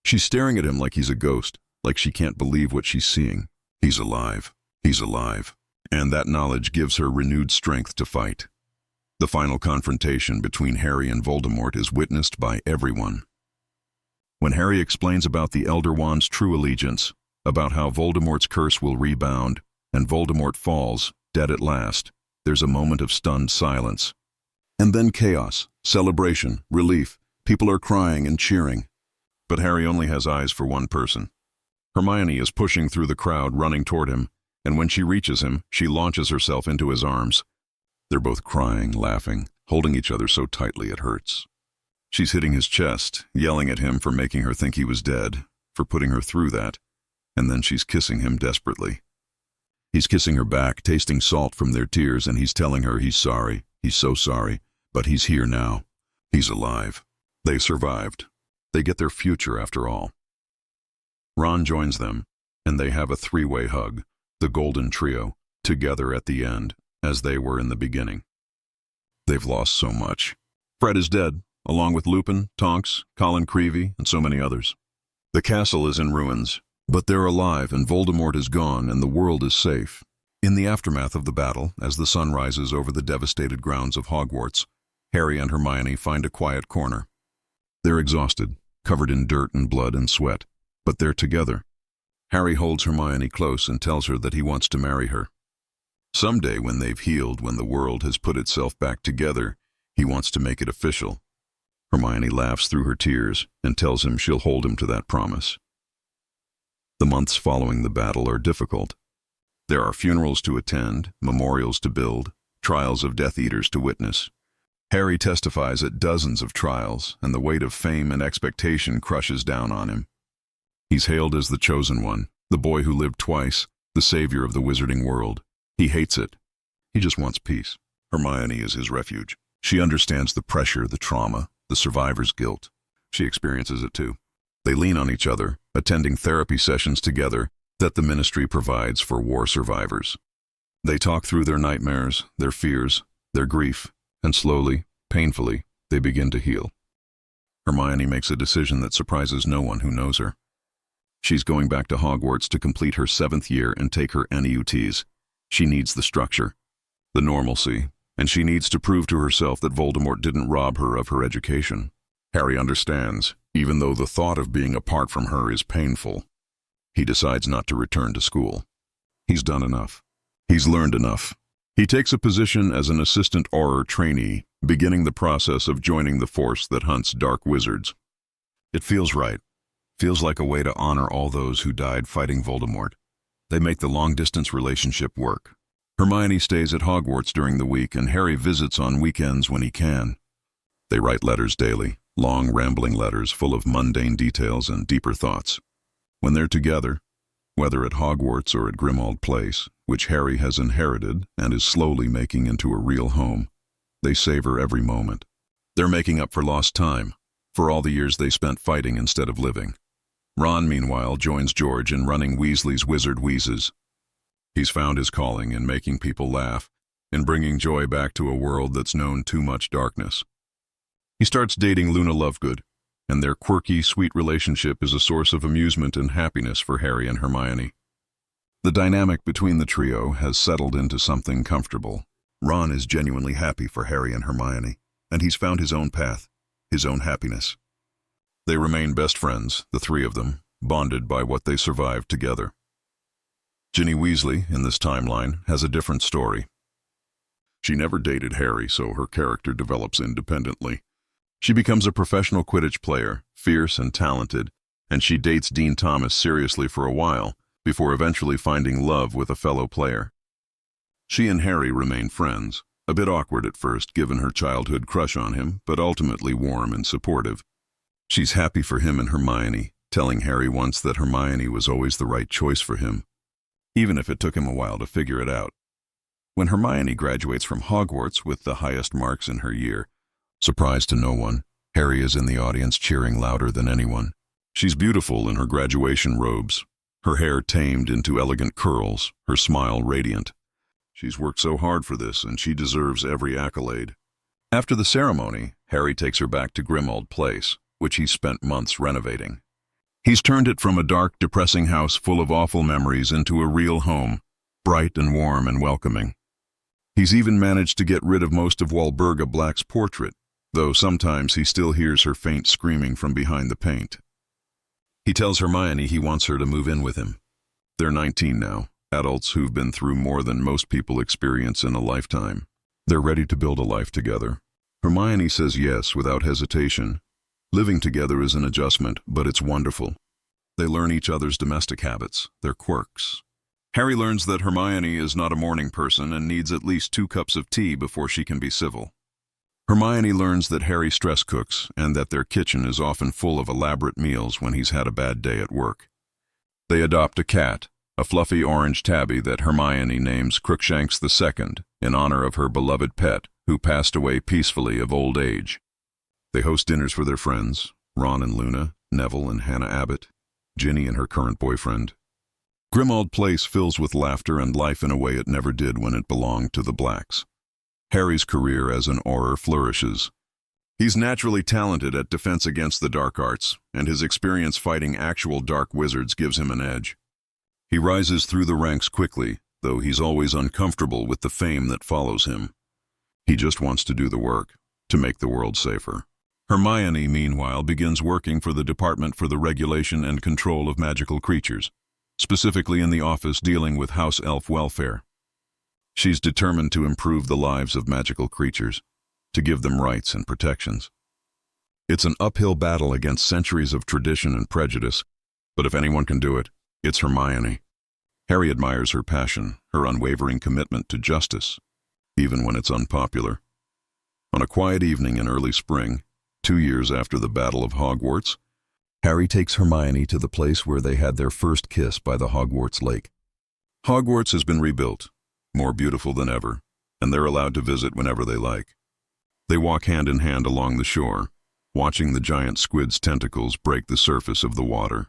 She's staring at him like he's a ghost, like she can't believe what she's seeing. He's alive. He's alive. And that knowledge gives her renewed strength to fight. The final confrontation between Harry and Voldemort is witnessed by everyone. When Harry explains about the Elder Wand's true allegiance, about how Voldemort's curse will rebound, and Voldemort falls, dead at last, There's a moment of stunned silence. And then chaos, celebration, relief. People are crying and cheering. But Harry only has eyes for one person. Hermione is pushing through the crowd, running toward him, and when she reaches him, she launches herself into his arms. They're both crying, laughing, holding each other so tightly it hurts. She's hitting his chest, yelling at him for making her think he was dead, for putting her through that, and then she's kissing him desperately. He's kissing her back, tasting salt from their tears, and he's telling her he's sorry, he's so sorry, but he's here now. He's alive. They survived. They get their future after all. Ron joins them, and they have a three-way hug, the golden trio, together at the end, as they were in the beginning. They've lost so much. Fred is dead, along with Lupin, Tonks, Colin Creevey, and so many others. The castle is in ruins, but they're alive and Voldemort is gone and the world is safe. In the aftermath of the battle, as the sun rises over the devastated grounds of Hogwarts, Harry and Hermione find a quiet corner. They're exhausted, covered in dirt and blood and sweat, but they're together. Harry holds Hermione close and tells her that he wants to marry her. Someday when they've healed, when the world has put itself back together, he wants to make it official. Hermione laughs through her tears and tells him she'll hold him to that promise. The months following the battle are difficult. There are funerals to attend, memorials to build, trials of Death Eaters to witness. Harry testifies at dozens of trials, and the weight of fame and expectation crushes down on him. He's hailed as the chosen one, the boy who lived twice, the savior of the wizarding world. He hates it. He just wants peace. Hermione is his refuge. She understands the pressure, the trauma, the survivor's guilt. She experiences it too. They lean on each other, attending therapy sessions together that the ministry provides for war survivors. They talk through their nightmares, their fears, their grief, and slowly, painfully, they begin to heal. Hermione makes a decision that surprises no one who knows her. She's going back to Hogwarts to complete her 7th year and take her NEUTs. She needs the structure, the normalcy, and she needs to prove to herself that Voldemort didn't rob her of her education. Harry understands, even though the thought of being apart from her is painful. He decides not to return to school. He's done enough. He's learned enough. He takes a position as an assistant Auror trainee, beginning the process of joining the force that hunts dark wizards. It feels right. Feels like a way to honor all those who died fighting Voldemort. They make the long-distance relationship work. Hermione stays at Hogwarts during the week, and Harry visits on weekends when he can. They write letters daily, long, rambling letters full of mundane details and deeper thoughts. When they're together, whether at Hogwarts or at Grimmauld Place, which Harry has inherited and is slowly making into a real home, they savor every moment. They're making up for lost time, for all the years they spent fighting instead of living. Ron, meanwhile, joins George in running Weasley's Wizard Wheezes. He's found his calling in making people laugh, in bringing joy back to a world that's known too much darkness. He starts dating Luna Lovegood, and their quirky, sweet relationship is a source of amusement and happiness for Harry and Hermione. The dynamic between the trio has settled into something comfortable. Ron is genuinely happy for Harry and Hermione, and he's found his own path, his own happiness. They remain best friends, the three of them, bonded by what they survived together. Ginny Weasley, in this timeline, has a different story. She never dated Harry, so her character develops independently. She becomes a professional Quidditch player, fierce and talented, and she dates Dean Thomas seriously for a while, before eventually finding love with a fellow player. She and Harry remain friends, a bit awkward at first given her childhood crush on him, but ultimately warm and supportive. She's happy for him and Hermione, telling Harry once that Hermione was always the right choice for him, even if it took him a while to figure it out. When Hermione graduates from Hogwarts with the highest marks in her year, surprise to no one, Harry is in the audience cheering louder than anyone. She's beautiful in her graduation robes, her hair tamed into elegant curls, her smile radiant. She's worked so hard for this, and she deserves every accolade. After the ceremony, Harry takes her back to Grimmauld Place, which he's spent months renovating. He's turned it from a dark, depressing house full of awful memories into a real home, bright and warm and welcoming. He's even managed to get rid of most of Walburga Black's portrait, though sometimes he still hears her faint screaming from behind the paint. He tells Hermione he wants her to move in with him. They're 19 now, adults who've been through more than most people experience in a lifetime. They're ready to build a life together. Hermione says yes without hesitation. Living together is an adjustment, but it's wonderful. They learn each other's domestic habits, their quirks. Harry learns that Hermione is not a morning person and needs at least 2 cups of tea before she can be civil. Hermione learns that Harry stress cooks and that their kitchen is often full of elaborate meals when he's had a bad day at work. They adopt a cat, a fluffy orange tabby that Hermione names Crookshanks II in honor of her beloved pet who passed away peacefully of old age. They host dinners for their friends, Ron and Luna, Neville and Hannah Abbott, Ginny and her current boyfriend. Grimmauld Place fills with laughter and life in a way it never did when it belonged to the Blacks. Harry's career as an Auror flourishes. He's naturally talented at defense against the dark arts, and his experience fighting actual dark wizards gives him an edge. He rises through the ranks quickly, though he's always uncomfortable with the fame that follows him. He just wants to do the work, to make the world safer. Hermione, meanwhile, begins working for the Department for the Regulation and Control of Magical Creatures, specifically in the office dealing with house elf welfare. She's determined to improve the lives of magical creatures, to give them rights and protections. It's an uphill battle against centuries of tradition and prejudice, but if anyone can do it, it's Hermione. Harry admires her passion, her unwavering commitment to justice, even when it's unpopular. On a quiet evening in early spring, 2 years after the Battle of Hogwarts, Harry takes Hermione to the place where they had their first kiss by the Hogwarts lake. Hogwarts has been rebuilt, more beautiful than ever, and they're allowed to visit whenever they like. They walk hand in hand along the shore, watching the giant squid's tentacles break the surface of the water.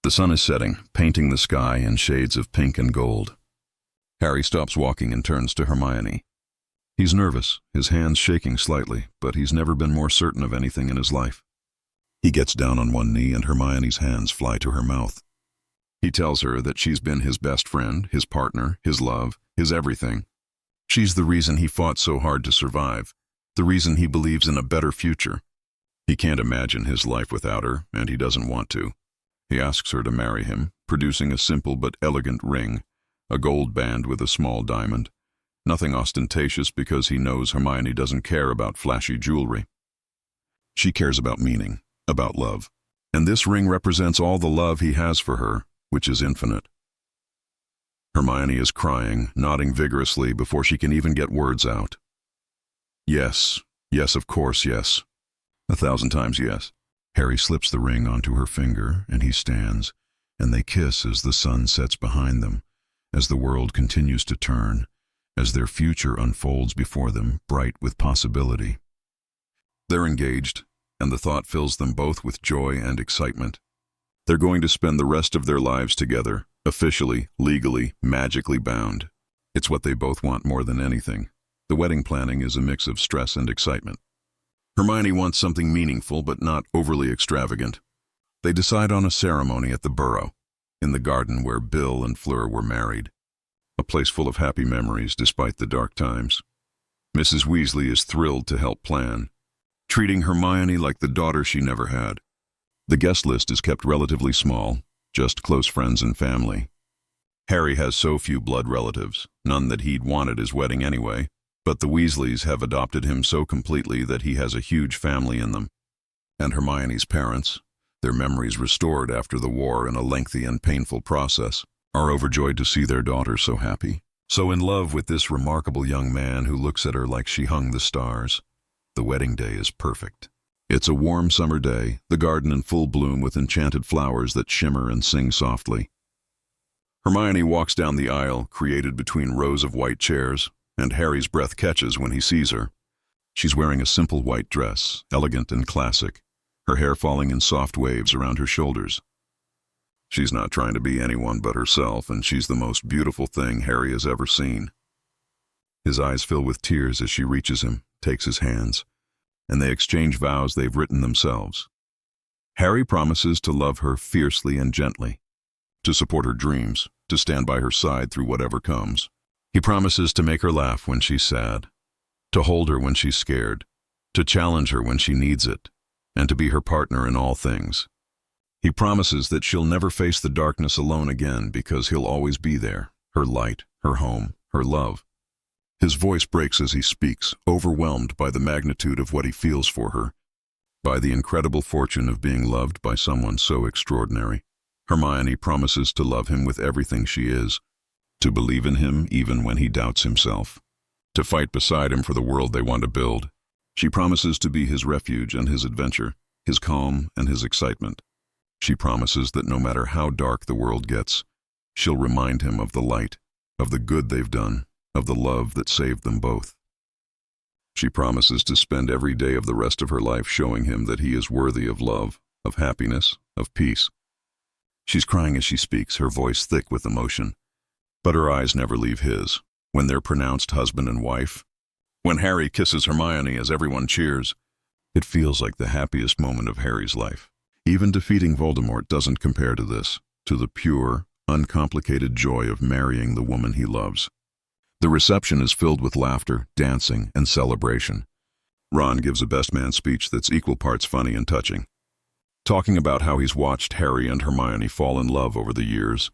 The sun is setting, painting the sky in shades of pink and gold. Harry stops walking and turns to Hermione. He's nervous, his hands shaking slightly, but he's never been more certain of anything in his life. He gets down on one knee and Hermione's hands fly to her mouth. He tells her that she's been his best friend, his partner, his love, his everything. She's the reason he fought so hard to survive, the reason he believes in a better future. He can't imagine his life without her, and he doesn't want to. He asks her to marry him, producing a simple but elegant ring, a gold band with a small diamond. Nothing ostentatious because he knows Hermione doesn't care about flashy jewelry. She cares about meaning, about love, and this ring represents all the love he has for her, which is infinite. Hermione is crying, nodding vigorously before she can even get words out. Yes, yes, of course, yes. 1,000 times yes. Harry slips the ring onto her finger, and he stands, and they kiss as the sun sets behind them, as the world continues to turn, as their future unfolds before them, bright with possibility. They're engaged, and the thought fills them both with joy and excitement. They're going to spend the rest of their lives together, officially, legally, magically bound. It's what they both want more than anything. The wedding planning is a mix of stress and excitement. Hermione wants something meaningful but not overly extravagant. They decide on a ceremony at the Burrow, in the garden where Bill and Fleur were married. A place full of happy memories despite the dark times. Mrs. Weasley is thrilled to help plan, treating Hermione like the daughter she never had. The guest list is kept relatively small, just close friends and family. Harry has so few blood relatives, none that he'd want at his wedding anyway, but the Weasleys have adopted him so completely that he has a huge family in them. And Hermione's parents, their memories restored after the war in a lengthy and painful process, are overjoyed to see their daughter so happy, so in love with this remarkable young man who looks at her like she hung the stars. The wedding day is perfect. It's a warm summer day, the garden in full bloom with enchanted flowers that shimmer and sing softly. Hermione walks down the aisle, created between rows of white chairs, and Harry's breath catches when he sees her. She's wearing a simple white dress, elegant and classic, her hair falling in soft waves around her shoulders. She's not trying to be anyone but herself, and she's the most beautiful thing Harry has ever seen. His eyes fill with tears as she reaches him, takes his hands, and they exchange vows they've written themselves. Harry promises to love her fiercely and gently, to support her dreams, to stand by her side through whatever comes. He promises to make her laugh when she's sad, to hold her when she's scared, to challenge her when she needs it, and to be her partner in all things. He promises that she'll never face the darkness alone again because he'll always be there, her light, her home, her love. His voice breaks as he speaks, overwhelmed by the magnitude of what he feels for her, by the incredible fortune of being loved by someone so extraordinary. Hermione promises to love him with everything she is, to believe in him even when he doubts himself, to fight beside him for the world they want to build. She promises to be his refuge and his adventure, his calm and his excitement. She promises that no matter how dark the world gets, she'll remind him of the light, of the good they've done, of the love that saved them both. She promises to spend every day of the rest of her life showing him that he is worthy of love, of happiness, of peace. She's crying as she speaks, her voice thick with emotion, but her eyes never leave his. When they're pronounced husband and wife, when Harry kisses Hermione as everyone cheers, it feels like the happiest moment of Harry's life. Even defeating Voldemort doesn't compare to this, to the pure, uncomplicated joy of marrying the woman he loves. The reception is filled with laughter, dancing, and celebration. Ron gives a best man speech that's equal parts funny and touching, talking about how he's watched Harry and Hermione fall in love over the years,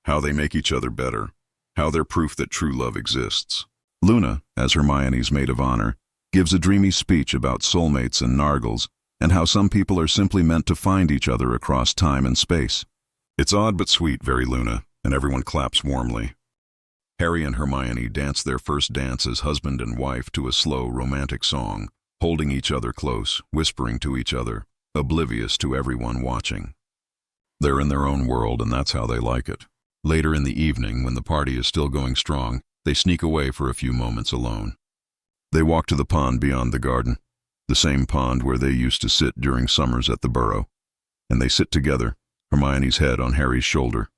how they make each other better, how they're proof that true love exists. Luna, as Hermione's maid of honor, gives a dreamy speech about soulmates and nargles, and how some people are simply meant to find each other across time and space. It's odd but sweet, very Luna, and everyone claps warmly. Harry and Hermione dance their first dance as husband and wife to a slow, romantic song, holding each other close, whispering to each other, oblivious to everyone watching. They're in their own world, and that's how they like it. Later in the evening, when the party is still going strong, they sneak away for a few moments alone. They walk to the pond beyond the garden, the same pond where they used to sit during summers at the Burrow, and they sit together, Hermione's head on Harry's shoulder.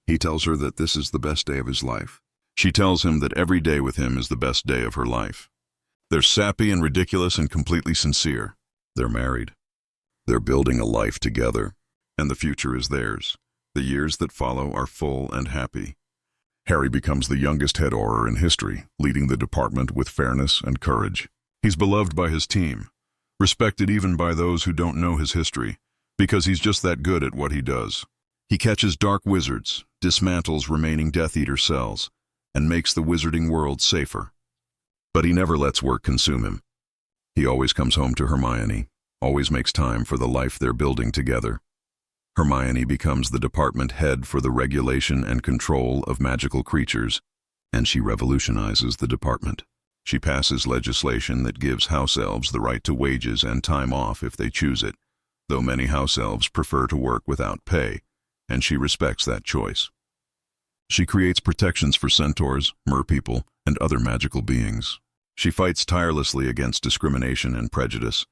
He tells her that this is the best day of his life. She tells him that every day with him is the best day of her life. They're sappy and ridiculous and completely sincere. They're married. They're building a life together, and the future is theirs. The years that follow are full and happy. Harry becomes the youngest head Auror in history, leading the department with fairness and courage. He's beloved by his team, respected even by those who don't know his history, because he's just that good at what he does. He catches dark wizards, dismantles remaining Death Eater cells, and makes the wizarding world safer. But he never lets work consume him. He always comes home to Hermione, always makes time for the life they're building together. Hermione becomes the department head for the regulation and control of magical creatures, and she revolutionizes the department. She passes legislation that gives house elves the right to wages and time off if they choose it, though many house elves prefer to work without pay, and she respects that choice. She creates protections for centaurs, merpeople, and other magical beings. She fights tirelessly against discrimination and prejudice,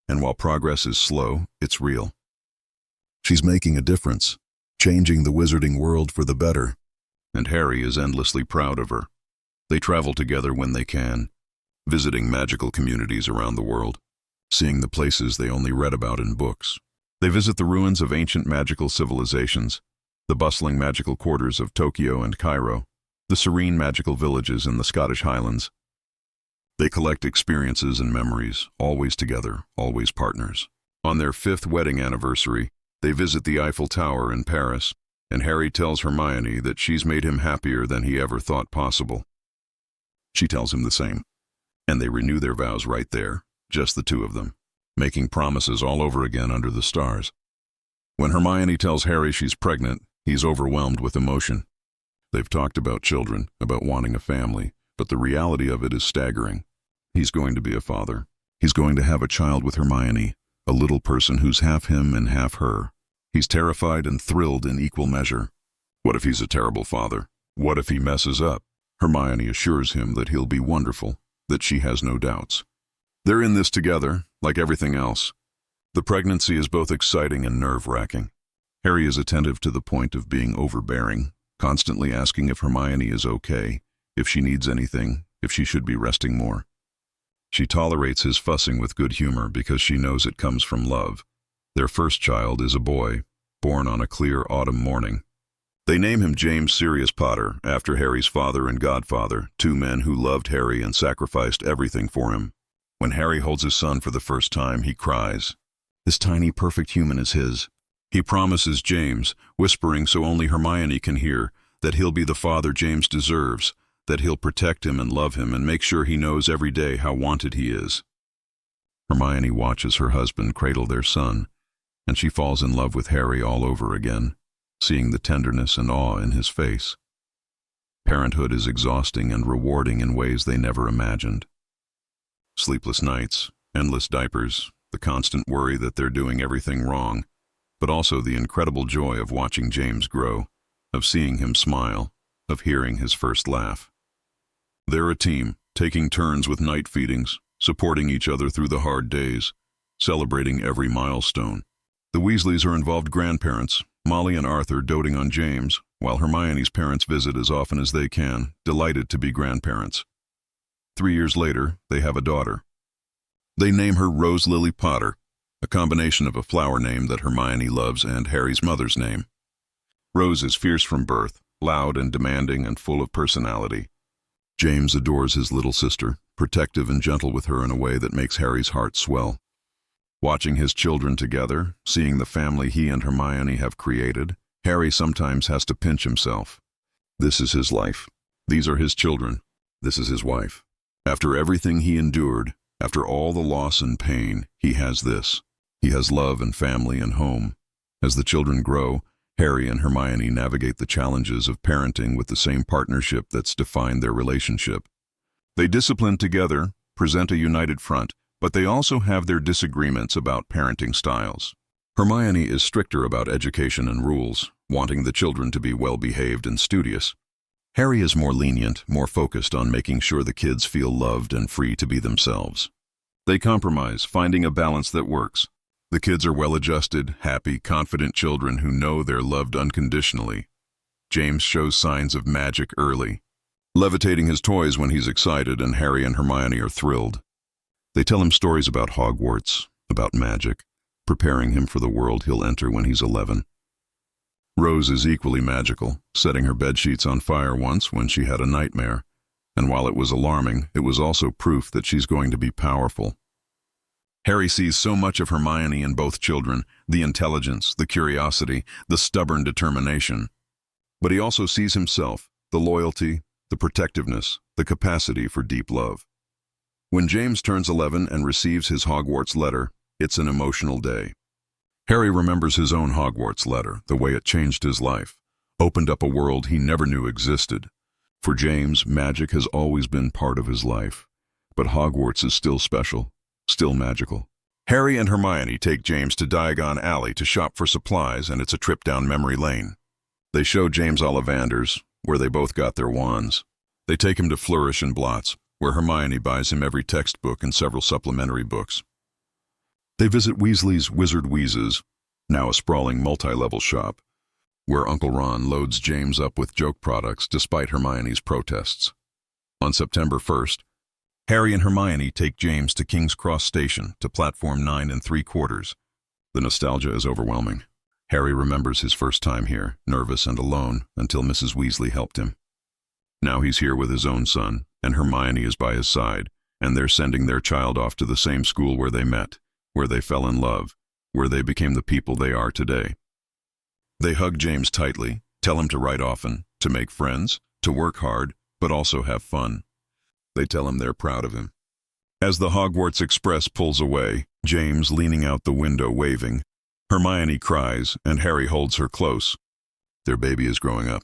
and while progress is slow, it's real. She's making a difference, changing the wizarding world for the better, and Harry is endlessly proud of her. They travel together when they can, visiting magical communities around the world, seeing the places they only read about in books. They visit the ruins of ancient magical civilizations, the bustling magical quarters of Tokyo and Cairo, the serene magical villages in the Scottish Highlands. They collect experiences and memories, always together, always partners. On their 5th wedding anniversary, they visit the Eiffel Tower in Paris, and Harry tells Hermione that she's made him happier than he ever thought possible. She tells him the same, and they renew their vows right there, just the two of them, making promises all over again under the stars. When Hermione tells Harry she's pregnant, he's overwhelmed with emotion. They've talked about children, about wanting a family, but the reality of it is staggering. He's going to be a father. He's going to have a child with Hermione, a little person who's half him and half her. He's terrified and thrilled in equal measure. What if he's a terrible father? What if he messes up? Hermione assures him that he'll be wonderful, that she has no doubts. They're in this together, like everything else. The pregnancy is both exciting and nerve-wracking. Harry is attentive to the point of being overbearing, constantly asking if Hermione is okay, if she needs anything, if she should be resting more. She tolerates his fussing with good humor because she knows it comes from love. Their first child is a boy, born on a clear autumn morning. They name him James Sirius Potter, after Harry's father and godfather, two men who loved Harry and sacrificed everything for him. When Harry holds his son for the first time, he cries. This tiny, perfect human is his. He promises James, whispering so only Hermione can hear, that he'll be the father James deserves, that he'll protect him and love him and make sure he knows every day how wanted he is. Hermione watches her husband cradle their son, and she falls in love with Harry all over again, seeing the tenderness and awe in his face. Parenthood is exhausting and rewarding in ways they never imagined. Sleepless nights, endless diapers, the constant worry that they're doing everything wrong, but also the incredible joy of watching James grow, of seeing him smile, of hearing his first laugh. They're a team, taking turns with night feedings, supporting each other through the hard days, celebrating every milestone. The Weasleys are involved grandparents, Molly and Arthur doting on James, while Hermione's parents visit as often as they can, delighted to be grandparents. 3 years later, they have a daughter. They name her Rose Lily Potter, a combination of a flower name that Hermione loves and Harry's mother's name. Rose is fierce from birth, loud and demanding and full of personality. James adores his little sister, protective and gentle with her in a way that makes Harry's heart swell. Watching his children together, seeing the family he and Hermione have created, Harry sometimes has to pinch himself. This is his life. These are his children. This is his wife. After everything he endured, after all the loss and pain, he has this. He has love and family and home. As the children grow, Harry and Hermione navigate the challenges of parenting with the same partnership that's defined their relationship. They discipline together, present a united front, but they also have their disagreements about parenting styles. Hermione is stricter about education and rules, wanting the children to be well-behaved and studious. Harry is more lenient, more focused on making sure the kids feel loved and free to be themselves. They compromise, finding a balance that works. The kids are well-adjusted, happy, confident children who know they're loved unconditionally. James shows signs of magic early, levitating his toys when he's excited, and Harry and Hermione are thrilled. They tell him stories about Hogwarts, about magic, preparing him for the world he'll enter when he's 11. Rose is equally magical, setting her bedsheets on fire once when she had a nightmare, and while it was alarming, it was also proof that she's going to be powerful. Harry sees so much of Hermione in both children, the intelligence, the curiosity, the stubborn determination. But he also sees himself, the loyalty, the protectiveness, the capacity for deep love. When James turns 11 and receives his Hogwarts letter, it's an emotional day. Harry remembers his own Hogwarts letter, the way it changed his life, opened up a world he never knew existed. For James, magic has always been part of his life, but Hogwarts is still special, still magical. Harry and Hermione take James to Diagon Alley to shop for supplies, and it's a trip down memory lane. They show James Ollivander's, where they both got their wands. They take him to Flourish and Blots, where Hermione buys him every textbook and several supplementary books. They visit Weasley's Wizard Wheezes, now a sprawling multi-level shop, where Uncle Ron loads James up with joke products despite Hermione's protests. On September 1st, Harry and Hermione take James to King's Cross Station to platform 9 3/4. The nostalgia is overwhelming. Harry remembers his first time here, nervous and alone, until Mrs. Weasley helped him. Now he's here with his own son, and Hermione is by his side, and they're sending their child off to the same school where they met, where they fell in love, where they became the people they are today. They hug James tightly, tell him to write often, to make friends, to work hard, but also have fun. They tell him they're proud of him. As the Hogwarts Express pulls away, James leaning out the window waving, Hermione cries, and Harry holds her close. Their baby is growing up.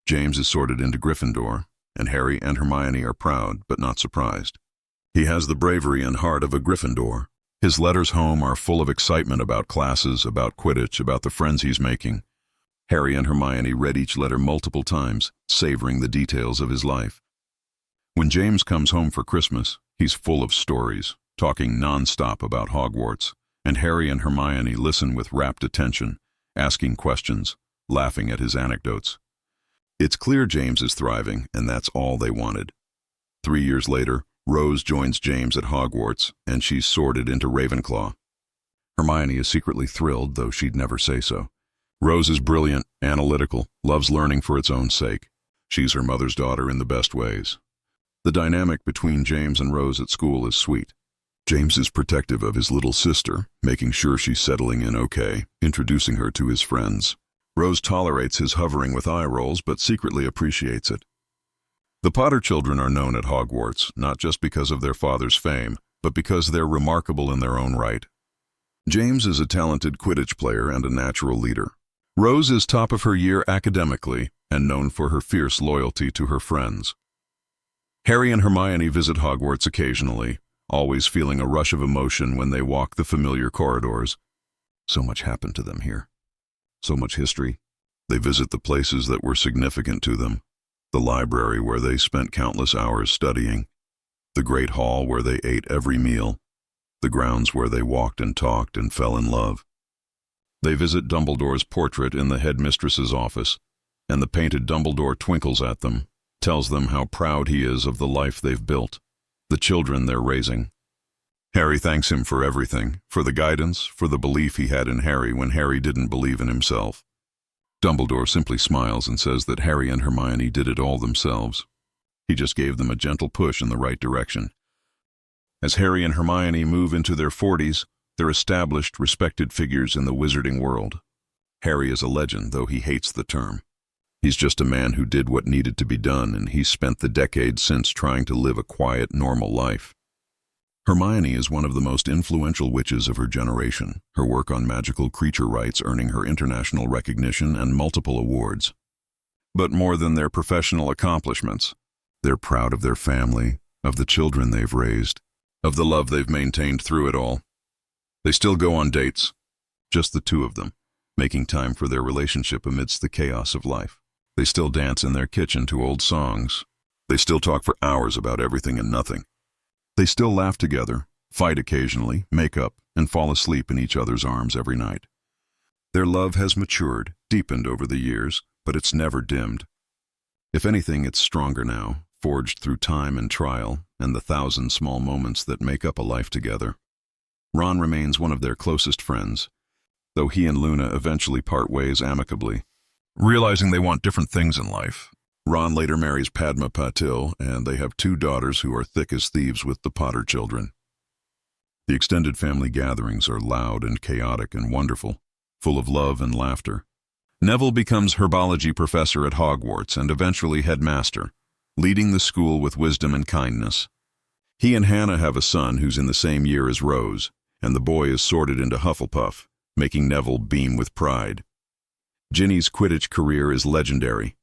James is sorted into Gryffindor, and Harry and Hermione are proud but not surprised. He has the bravery and heart of a Gryffindor. His letters home are full of excitement about classes, about Quidditch, about the friends he's making. Harry and Hermione read each letter multiple times, savoring the details of his life. When James comes home for Christmas, he's full of stories, talking non-stop about Hogwarts, and Harry and Hermione listen with rapt attention, asking questions, laughing at his anecdotes. It's clear James is thriving, and that's all they wanted. 3 years later, Rose joins James at Hogwarts, and she's sorted into Ravenclaw. Hermione is secretly thrilled, though she'd never say so. Rose is brilliant, analytical, loves learning for its own sake. She's her mother's daughter in the best ways. The dynamic between James and Rose at school is sweet. James is protective of his little sister, making sure she's settling in okay, introducing her to his friends. Rose tolerates his hovering with eye rolls, but secretly appreciates it. The Potter children are known at Hogwarts, not just because of their father's fame, but because they're remarkable in their own right. James is a talented Quidditch player and a natural leader. Rose is top of her year academically and known for her fierce loyalty to her friends. Harry and Hermione visit Hogwarts occasionally, always feeling a rush of emotion when they walk the familiar corridors. So much happened to them here. So much history. They visit the places that were significant to them. The library where they spent countless hours studying. The great hall where they ate every meal. The grounds where they walked and talked and fell in love. They visit Dumbledore's portrait in the headmistress's office, and the painted Dumbledore twinkles at them, tells them how proud he is of the life they've built, the children they're raising. Harry thanks him for everything, for the guidance, for the belief he had in Harry when Harry didn't believe in himself. Dumbledore simply smiles and says that Harry and Hermione did it all themselves. He just gave them a gentle push in the right direction. As Harry and Hermione move into their 40s, they're established, respected figures in the wizarding world. Harry is a legend, though he hates the term. He's just a man who did what needed to be done, and he's spent the decades since trying to live a quiet, normal life. Hermione is one of the most influential witches of her generation, her work on magical creature rights earning her international recognition and multiple awards. But more than their professional accomplishments, they're proud of their family, of the children they've raised, of the love they've maintained through it all. They still go on dates, just the two of them, making time for their relationship amidst the chaos of life. They still dance in their kitchen to old songs. They still talk for hours about everything and nothing. They still laugh together, fight occasionally, make up, and fall asleep in each other's arms every night. Their love has matured, deepened over the years, but it's never dimmed. If anything, it's stronger now, forged through time and trial, and the 1,000 small moments that make up a life together. Ron remains one of their closest friends, though he and Luna eventually part ways amicably. Realizing they want different things in life, Ron later marries Padma Patil, and they have 2 daughters who are thick as thieves with the Potter children. The extended family gatherings are loud and chaotic and wonderful, full of love and laughter. Neville becomes herbology professor at Hogwarts and eventually headmaster, leading the school with wisdom and kindness. He and Hannah have a son who's in the same year as Rose, and the boy is sorted into Hufflepuff, making Neville beam with pride. Ginny's Quidditch career is legendary.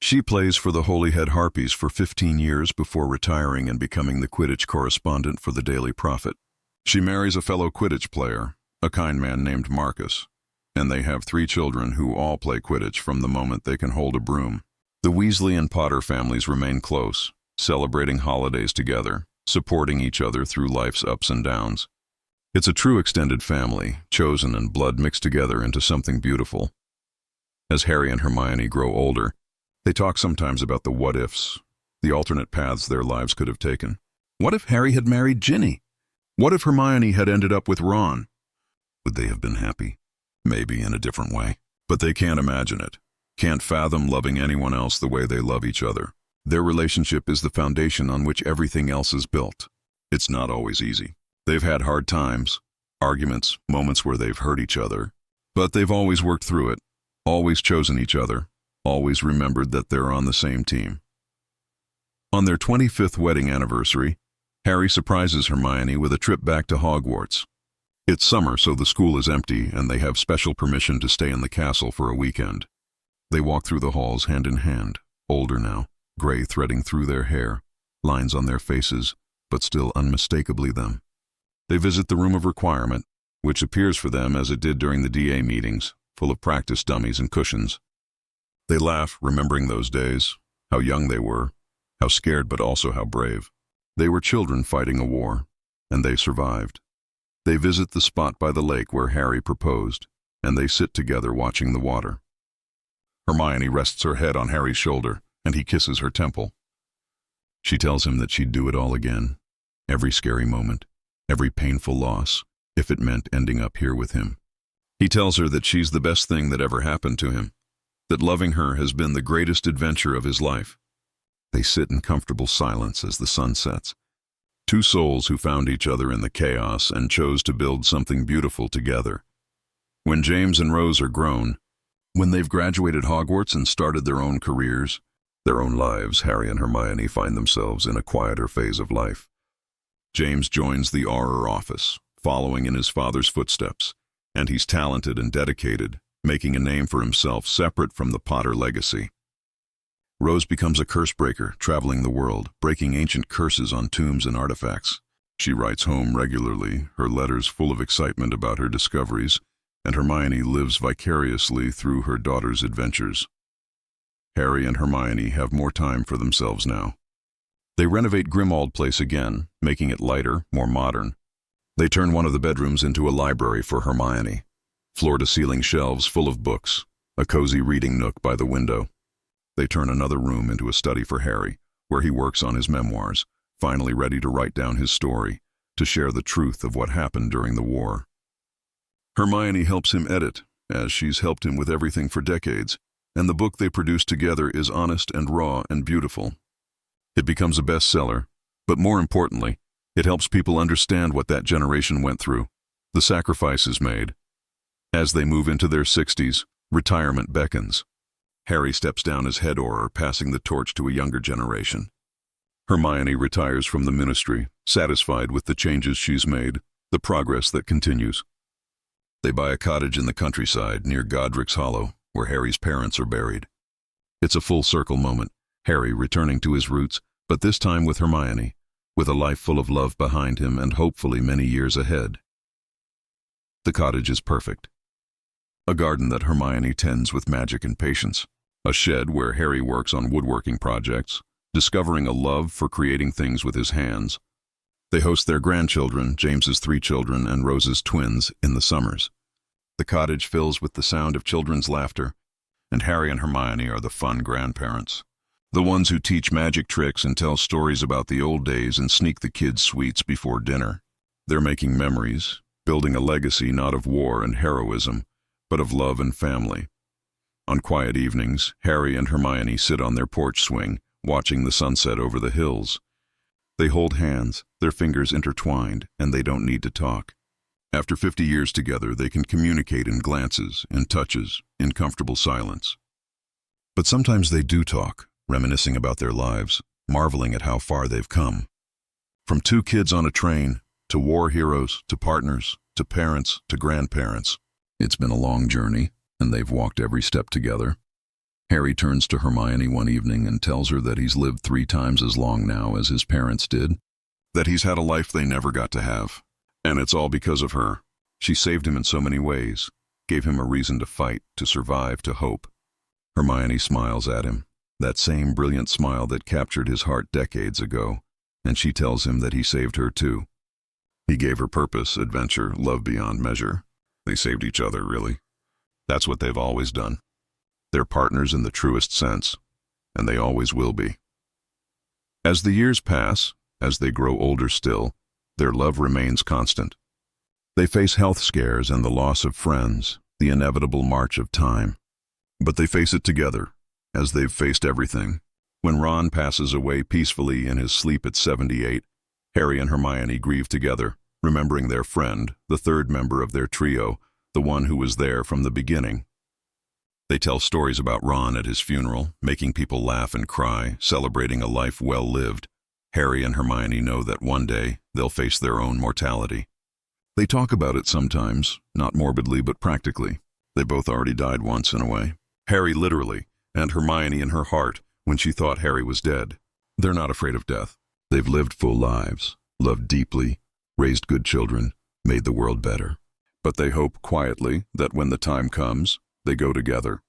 She plays for the Holyhead Harpies for 15 years before retiring and becoming the Quidditch correspondent for the Daily Prophet. She marries a fellow Quidditch player, a kind man named Marcus, and they have 3 children who all play Quidditch from the moment they can hold a broom. The Weasley and Potter families remain close, celebrating holidays together, supporting each other through life's ups and downs. It's a true extended family, chosen and blood mixed together into something beautiful. As Harry and Hermione grow older, they talk sometimes about the what-ifs, the alternate paths their lives could have taken. What if Harry had married Ginny? What if Hermione had ended up with Ron? Would they have been happy? Maybe in a different way. But they can't imagine it, can't fathom loving anyone else the way they love each other. Their relationship is the foundation on which everything else is built. It's not always easy. They've had hard times, arguments, moments where they've hurt each other, but they've always worked through it, always chosen each other, always remembered that they're on the same team. On their 25th wedding anniversary, Harry surprises Hermione with a trip back to Hogwarts. It's summer, so the school is empty, and they have special permission to stay in the castle for a weekend. They walk through the halls hand in hand, older now, gray threading through their hair, lines on their faces, but still unmistakably them. They visit the room of requirement, which appears for them as it did during the DA meetings, full of practice dummies and cushions. They laugh, remembering those days, how young they were, how scared but also how brave. They were children fighting a war, and they survived. They visit the spot by the lake where Harry proposed, and they sit together watching the water. Hermione rests her head on Harry's shoulder, and he kisses her temple. She tells him that she'd do it all again, every scary moment, every painful loss, if it meant ending up here with him. He tells her that she's the best thing that ever happened to him, that loving her has been the greatest adventure of his life. They sit in comfortable silence as the sun sets. 2 souls who found each other in the chaos and chose to build something beautiful together. When James and Rose are grown, When they've graduated Hogwarts and started their own careers, their own lives, Harry and Hermione find themselves in a quieter phase of life. James joins the Auror office, following in his father's footsteps, and he's talented and dedicated, making a name for himself separate from the Potter legacy. Rose becomes a curse breaker, traveling the world, breaking ancient curses on tombs and artifacts. She writes home regularly, her letters full of excitement about her discoveries, and Hermione lives vicariously through her daughter's adventures. Harry and Hermione have more time for themselves now. They renovate Grimmauld Place again, making it lighter, more modern. They turn one of the bedrooms into a library for Hermione. Floor-to-ceiling shelves full of books, a cozy reading nook by the window. They turn another room into a study for Harry, where he works on his memoirs, finally ready to write down his story, to share the truth of what happened during the war. Hermione helps him edit, as she's helped him with everything for decades, and the book they produce together is honest and raw and beautiful. It becomes a bestseller, but more importantly, it helps people understand what that generation went through, the sacrifices made. As they move into their 60s, retirement beckons. Harry steps down as head Auror, passing the torch to a younger generation. Hermione retires from the ministry, satisfied with the changes she's made, the progress that continues. They buy a cottage in the countryside near Godric's Hollow, where Harry's parents are buried. It's a full-circle moment, Harry returning to his roots, but this time with Hermione, with a life full of love behind him and hopefully many years ahead. The cottage is perfect. A garden that Hermione tends with magic and patience. A shed where Harry works on woodworking projects, discovering a love for creating things with his hands. They host their grandchildren, James's 3 children and Rose's twins, in the summers. The cottage fills with the sound of children's laughter, and Harry and Hermione are the fun grandparents. The ones who teach magic tricks and tell stories about the old days and sneak the kids sweets before dinner. They're making memories, building a legacy not of war and heroism, but of love and family. On quiet evenings, Harry and Hermione sit on their porch swing, watching the sunset over the hills. They hold hands, their fingers intertwined, and they don't need to talk. After 50 years together, they can communicate in glances, in touches, in comfortable silence. But sometimes they do talk, reminiscing about their lives, marveling at how far they've come. From 2 kids on a train, to war heroes, to partners, to parents, to grandparents. It's been a long journey, and they've walked every step together. Harry turns to Hermione one evening and tells her that he's lived 3 times as long now as his parents did, that he's had a life they never got to have. And it's all because of her. She saved him in so many ways, gave him a reason to fight, to survive, to hope. Hermione smiles at him, that same brilliant smile that captured his heart decades ago, and she tells him that he saved her too. He gave her purpose, adventure, love beyond measure. They saved each other, really. That's what they've always done. They're partners in the truest sense, and they always will be. As the years pass, as they grow older still, their love remains constant. They face health scares and the loss of friends, the inevitable march of time. But they face it together, as they've faced everything. When Ron passes away peacefully in his sleep at 78, Harry and Hermione grieve together, remembering their friend, the 3rd member of their trio, the one who was there from the beginning. They tell stories about Ron at his funeral, making people laugh and cry, celebrating a life well lived. Harry and Hermione know that one day they'll face their own mortality. They talk about it sometimes, not morbidly but practically. They both already died once in a way. Harry literally, and Hermione in her heart when she thought Harry was dead. They're not afraid of death. They've lived full lives, loved deeply, raised good children, made the world better. But they hope quietly that when the time comes, they go together.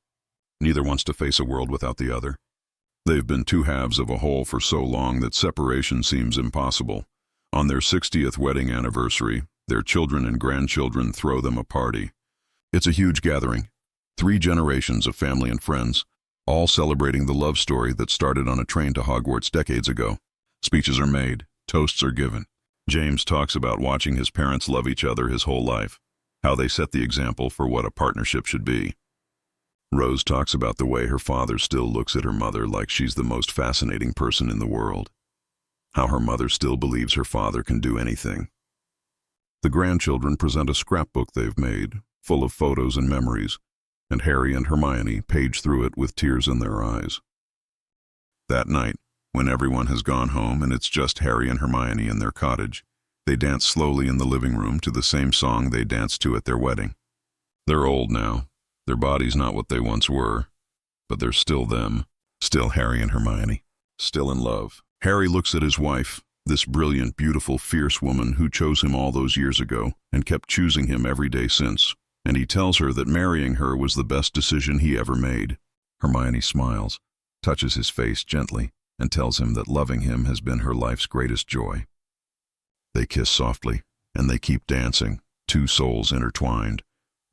Neither wants to face a world without the other. They've been 2 halves of a whole for so long that separation seems impossible. On their 60th wedding anniversary, their children and grandchildren throw them a party. It's a huge gathering. 3 generations of family and friends, all celebrating the love story that started on a train to Hogwarts decades ago. Speeches are made, toasts are given. James talks about watching his parents love each other his whole life, how they set the example for what a partnership should be. Rose talks about the way her father still looks at her mother like she's the most fascinating person in the world. How her mother still believes her father can do anything. The grandchildren present a scrapbook they've made, full of photos and memories, and Harry and Hermione page through it with tears in their eyes. That night, when everyone has gone home and it's just Harry and Hermione in their cottage, they dance slowly in the living room to the same song they danced to at their wedding. They're old now. Their bodies not what they once were, but they're still them, still Harry and Hermione, still in love. Harry looks at his wife, this brilliant, beautiful, fierce woman who chose him all those years ago and kept choosing him every day since, and he tells her that marrying her was the best decision he ever made. Hermione smiles, touches his face gently, and tells him that loving him has been her life's greatest joy. They kiss softly, and they keep dancing, two souls intertwined,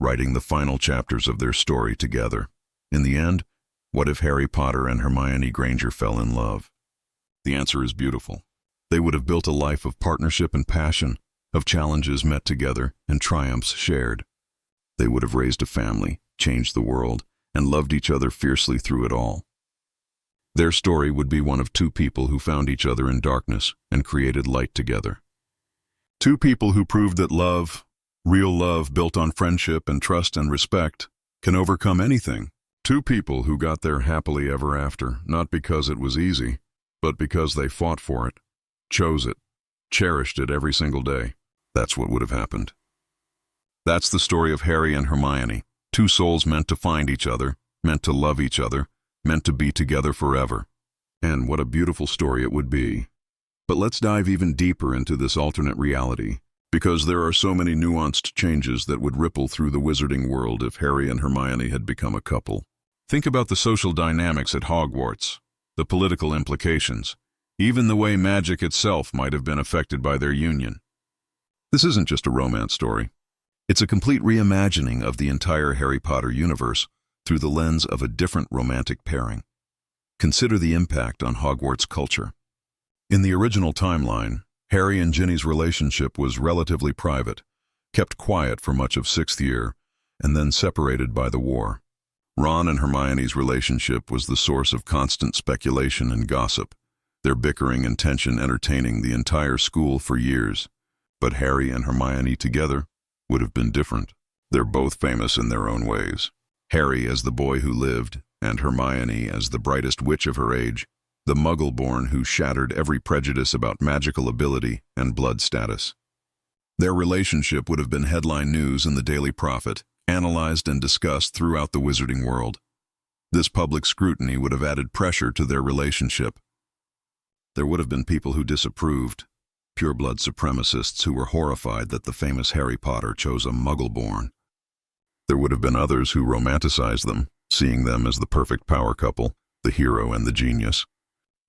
writing the final chapters of their story together. In the end, what if Harry Potter and Hermione Granger fell in love? The answer is beautiful. They would have built a life of partnership and passion, of challenges met together and triumphs shared. They would have raised a family, changed the world, and loved each other fiercely through it all. Their story would be one of two people who found each other in darkness and created light together. Two people who proved that love, real love built on friendship and trust and respect, can overcome anything. Two people who got there happily ever after, not because it was easy, but because they fought for it, chose it, cherished it every single day. That's what would have happened. That's the story of Harry and Hermione, two souls meant to find each other, meant to love each other, meant to be together forever. And what a beautiful story it would be. But let's dive even deeper into this alternate reality, because there are so many nuanced changes that would ripple through the wizarding world if Harry and Hermione had become a couple. Think about the social dynamics at Hogwarts, the political implications, even the way magic itself might have been affected by their union. This isn't just a romance story. It's a complete reimagining of the entire Harry Potter universe through the lens of a different romantic pairing. Consider the impact on Hogwarts culture. In the original timeline, Harry and Ginny's relationship was relatively private, kept quiet for much of sixth year, and then separated by the war. Ron and Hermione's relationship was the source of constant speculation and gossip, their bickering and tension entertaining the entire school for years. But Harry and Hermione together would have been different. They're both famous in their own ways. Harry as the boy who lived, and Hermione as the brightest witch of her age, the Muggle-born who shattered every prejudice about magical ability and blood status. Their relationship would have been headline news in the Daily Prophet, analyzed and discussed throughout the wizarding world. This public scrutiny would have added pressure to their relationship. There would have been people who disapproved, pure-blood supremacists who were horrified that the famous Harry Potter chose a Muggle-born. There would have been others who romanticized them, seeing them as the perfect power couple, the hero and the genius.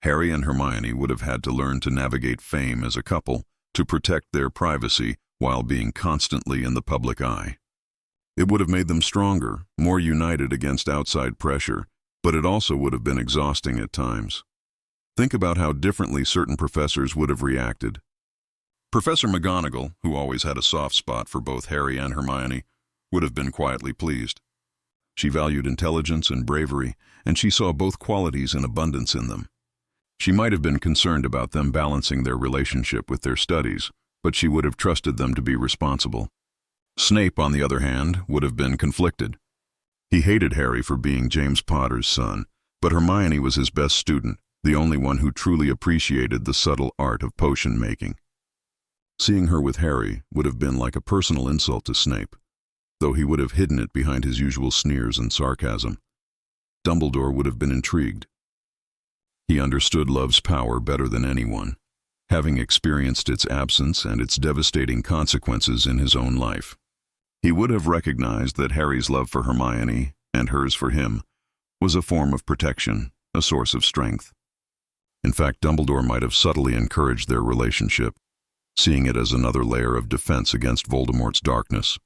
Harry and Hermione would have had to learn to navigate fame as a couple, to protect their privacy while being constantly in the public eye. It would have made them stronger, more united against outside pressure, but it also would have been exhausting at times. Think about how differently certain professors would have reacted. Professor McGonagall, who always had a soft spot for both Harry and Hermione, would have been quietly pleased. She valued intelligence and bravery, and she saw both qualities in abundance in them. She might have been concerned about them balancing their relationship with their studies, but she would have trusted them to be responsible. Snape, on the other hand, would have been conflicted. He hated Harry for being James Potter's son, but Hermione was his best student, the only one who truly appreciated the subtle art of potion making. Seeing her with Harry would have been like a personal insult to Snape, though he would have hidden it behind his usual sneers and sarcasm. Dumbledore would have been intrigued. He understood love's power better than anyone, having experienced its absence and its devastating consequences in his own life. He would have recognized that Harry's love for Hermione, and hers for him, was a form of protection, a source of strength. In fact, Dumbledore might have subtly encouraged their relationship, seeing it as another layer of defense against Voldemort's darkness.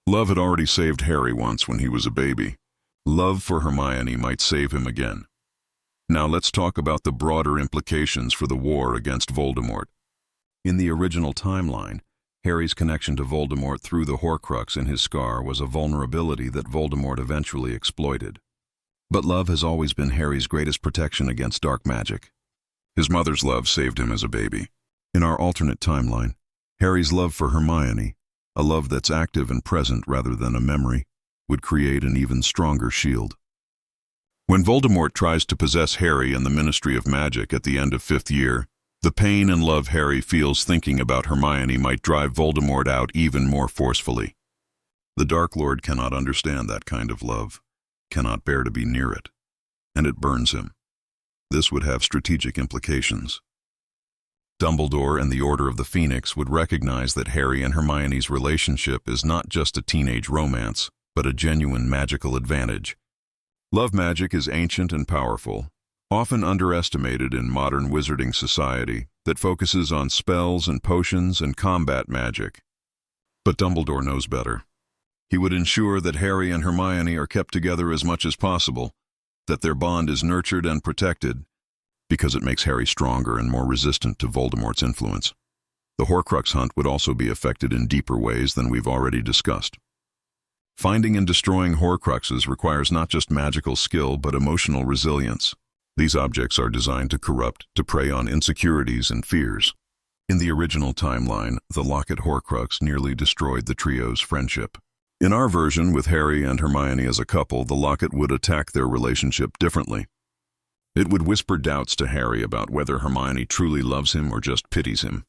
Love had already saved Harry once when he was a baby. Love for Hermione might save him again. Now let's talk about the broader implications for the war against Voldemort. In the original timeline, Harry's connection to Voldemort through the Horcrux in his scar was a vulnerability that Voldemort eventually exploited. But love has always been Harry's greatest protection against dark magic. His mother's love saved him as a baby. In our alternate timeline, Harry's love for Hermione, a love that's active and present rather than a memory, would create an even stronger shield. When Voldemort tries to possess Harry in the Ministry of Magic at the end of 5th year, the pain and love Harry feels thinking about Hermione might drive Voldemort out even more forcefully. The Dark Lord cannot understand that kind of love, cannot bear to be near it, and it burns him. This would have strategic implications. Dumbledore and the Order of the Phoenix would recognize that Harry and Hermione's relationship is not just a teenage romance, but a genuine magical advantage. Love magic is ancient and powerful, often underestimated in modern wizarding society that focuses on spells and potions and combat magic. But Dumbledore knows better. He would ensure that Harry and Hermione are kept together as much as possible, that their bond is nurtured and protected, because it makes Harry stronger and more resistant to Voldemort's influence. The Horcrux hunt would also be affected in deeper ways than we've already discussed. Finding and destroying Horcruxes requires not just magical skill but emotional resilience. These objects are designed to corrupt, to prey on insecurities and fears. In the original timeline, the Locket Horcrux nearly destroyed the trio's friendship. In our version, with Harry and Hermione as a couple, the Locket would attack their relationship differently. It would whisper doubts to Harry about whether Hermione truly loves him or just pities him.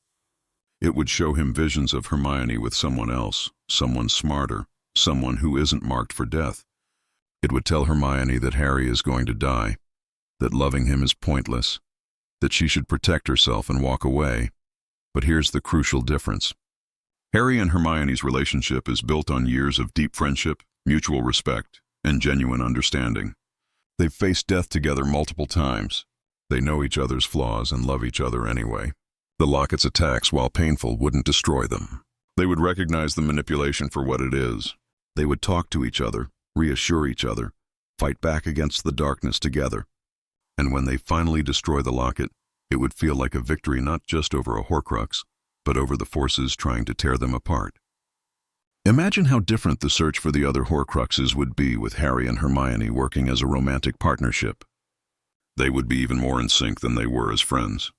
It would show him visions of Hermione with someone else, someone smarter, someone who isn't marked for death. It would tell Hermione that Harry is going to die, that loving him is pointless, that she should protect herself and walk away. But here's the crucial difference. Harry and Hermione's relationship is built on years of deep friendship, mutual respect, and genuine understanding. They've faced death together multiple times. They know each other's flaws and love each other anyway. The Locket's attacks, while painful, wouldn't destroy them. They would recognize the manipulation for what it is. They would talk to each other, reassure each other, fight back against the darkness together. And when they finally destroy the Locket, it would feel like a victory not just over a Horcrux, but over the forces trying to tear them apart. Imagine how different the search for the other Horcruxes would be with Harry and Hermione working as a romantic partnership. They would be even more in sync than they were as friends.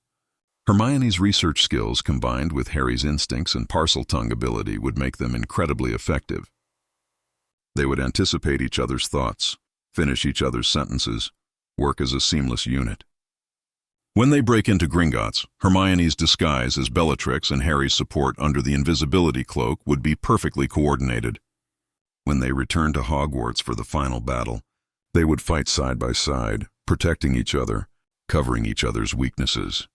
Hermione's research skills combined with Harry's instincts and Parseltongue ability would make them incredibly effective. They would anticipate each other's thoughts, finish each other's sentences, work as a seamless unit. When they break into Gringotts, Hermione's disguise as Bellatrix and Harry's support under the invisibility cloak would be perfectly coordinated. When they return to Hogwarts for the final battle, they would fight side by side, protecting each other, covering each other's weaknesses.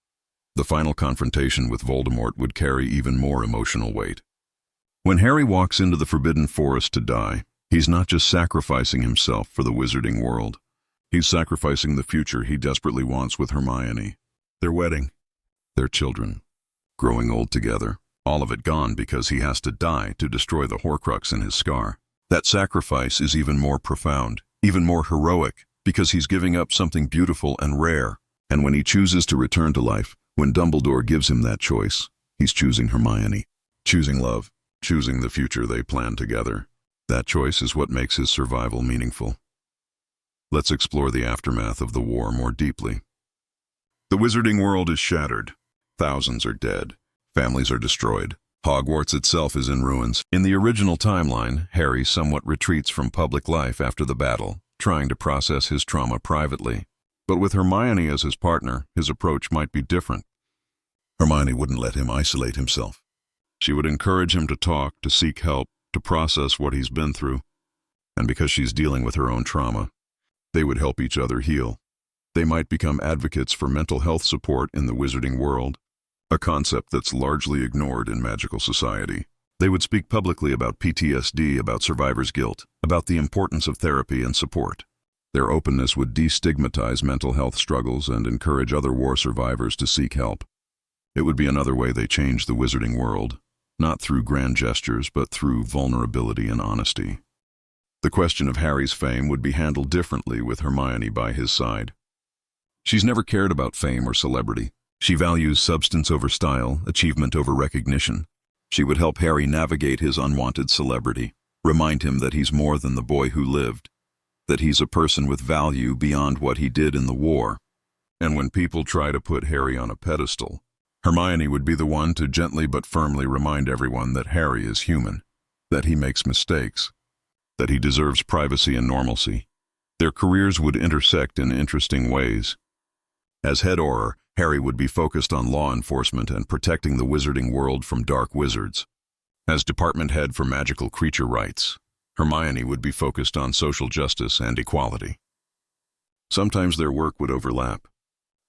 The final confrontation with Voldemort would carry even more emotional weight. When Harry walks into the Forbidden Forest to die, he's not just sacrificing himself for the wizarding world. He's sacrificing the future he desperately wants with Hermione. Their wedding, their children, growing old together, all of it gone because he has to die to destroy the Horcrux in his scar. That sacrifice is even more profound, even more heroic, because he's giving up something beautiful and rare. And when he chooses to return to life, when Dumbledore gives him that choice, he's choosing Hermione, choosing love, choosing the future they plan together. That choice is what makes his survival meaningful. Let's explore the aftermath of the war more deeply. The wizarding world is shattered. Thousands are dead. Families are destroyed. Hogwarts itself is in ruins. In the original timeline, Harry somewhat retreats from public life after the battle, trying to process his trauma privately. But with Hermione as his partner, his approach might be different. Hermione wouldn't let him isolate himself. She would encourage him to talk, to seek help, to process what he's been through. And because she's dealing with her own trauma, they would help each other heal. They might become advocates for mental health support in the wizarding world, a concept that's largely ignored in magical society. They would speak publicly about PTSD, about survivor's guilt, about the importance of therapy and support. Their openness would destigmatize mental health struggles and encourage other war survivors to seek help. It would be another way they changed the wizarding world, not through grand gestures, but through vulnerability and honesty. The question of Harry's fame would be handled differently with Hermione by his side. She's never cared about fame or celebrity. She values substance over style, achievement over recognition. She would help Harry navigate his unwanted celebrity, remind him that he's more than the boy who lived, that he's a person with value beyond what he did in the war. And when people try to put Harry on a pedestal, Hermione would be the one to gently but firmly remind everyone that Harry is human, that he makes mistakes, that he deserves privacy and normalcy. Their careers would intersect in interesting ways. As head Auror, Harry would be focused on law enforcement and protecting the wizarding world from dark wizards. As department head for magical creature rights, Hermione would be focused on social justice and equality. Sometimes their work would overlap.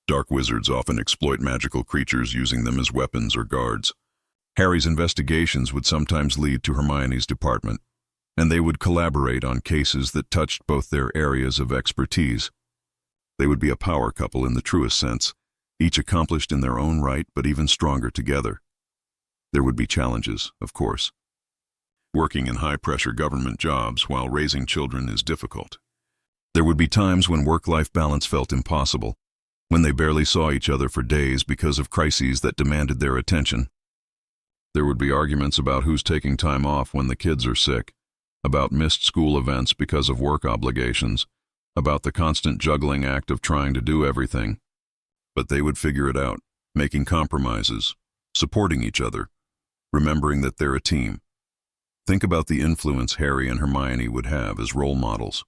Dark wizards often exploit magical creatures, using them as weapons or guards. Harry's investigations would sometimes lead to Hermione's department, and they would collaborate on cases that touched both their areas of expertise. They would be a power couple in the truest sense, each accomplished in their own right but even stronger together. There would be challenges, of course. Working in high-pressure government jobs while raising children is difficult. There would be times when work-life balance felt impossible, when they barely saw each other for days because of crises that demanded their attention. There would be arguments about who's taking time off when the kids are sick, about missed school events because of work obligations, about the constant juggling act of trying to do everything. But they would figure it out, making compromises, supporting each other, remembering that they're a team. Think about the influence Harry and Hermione would have as role models.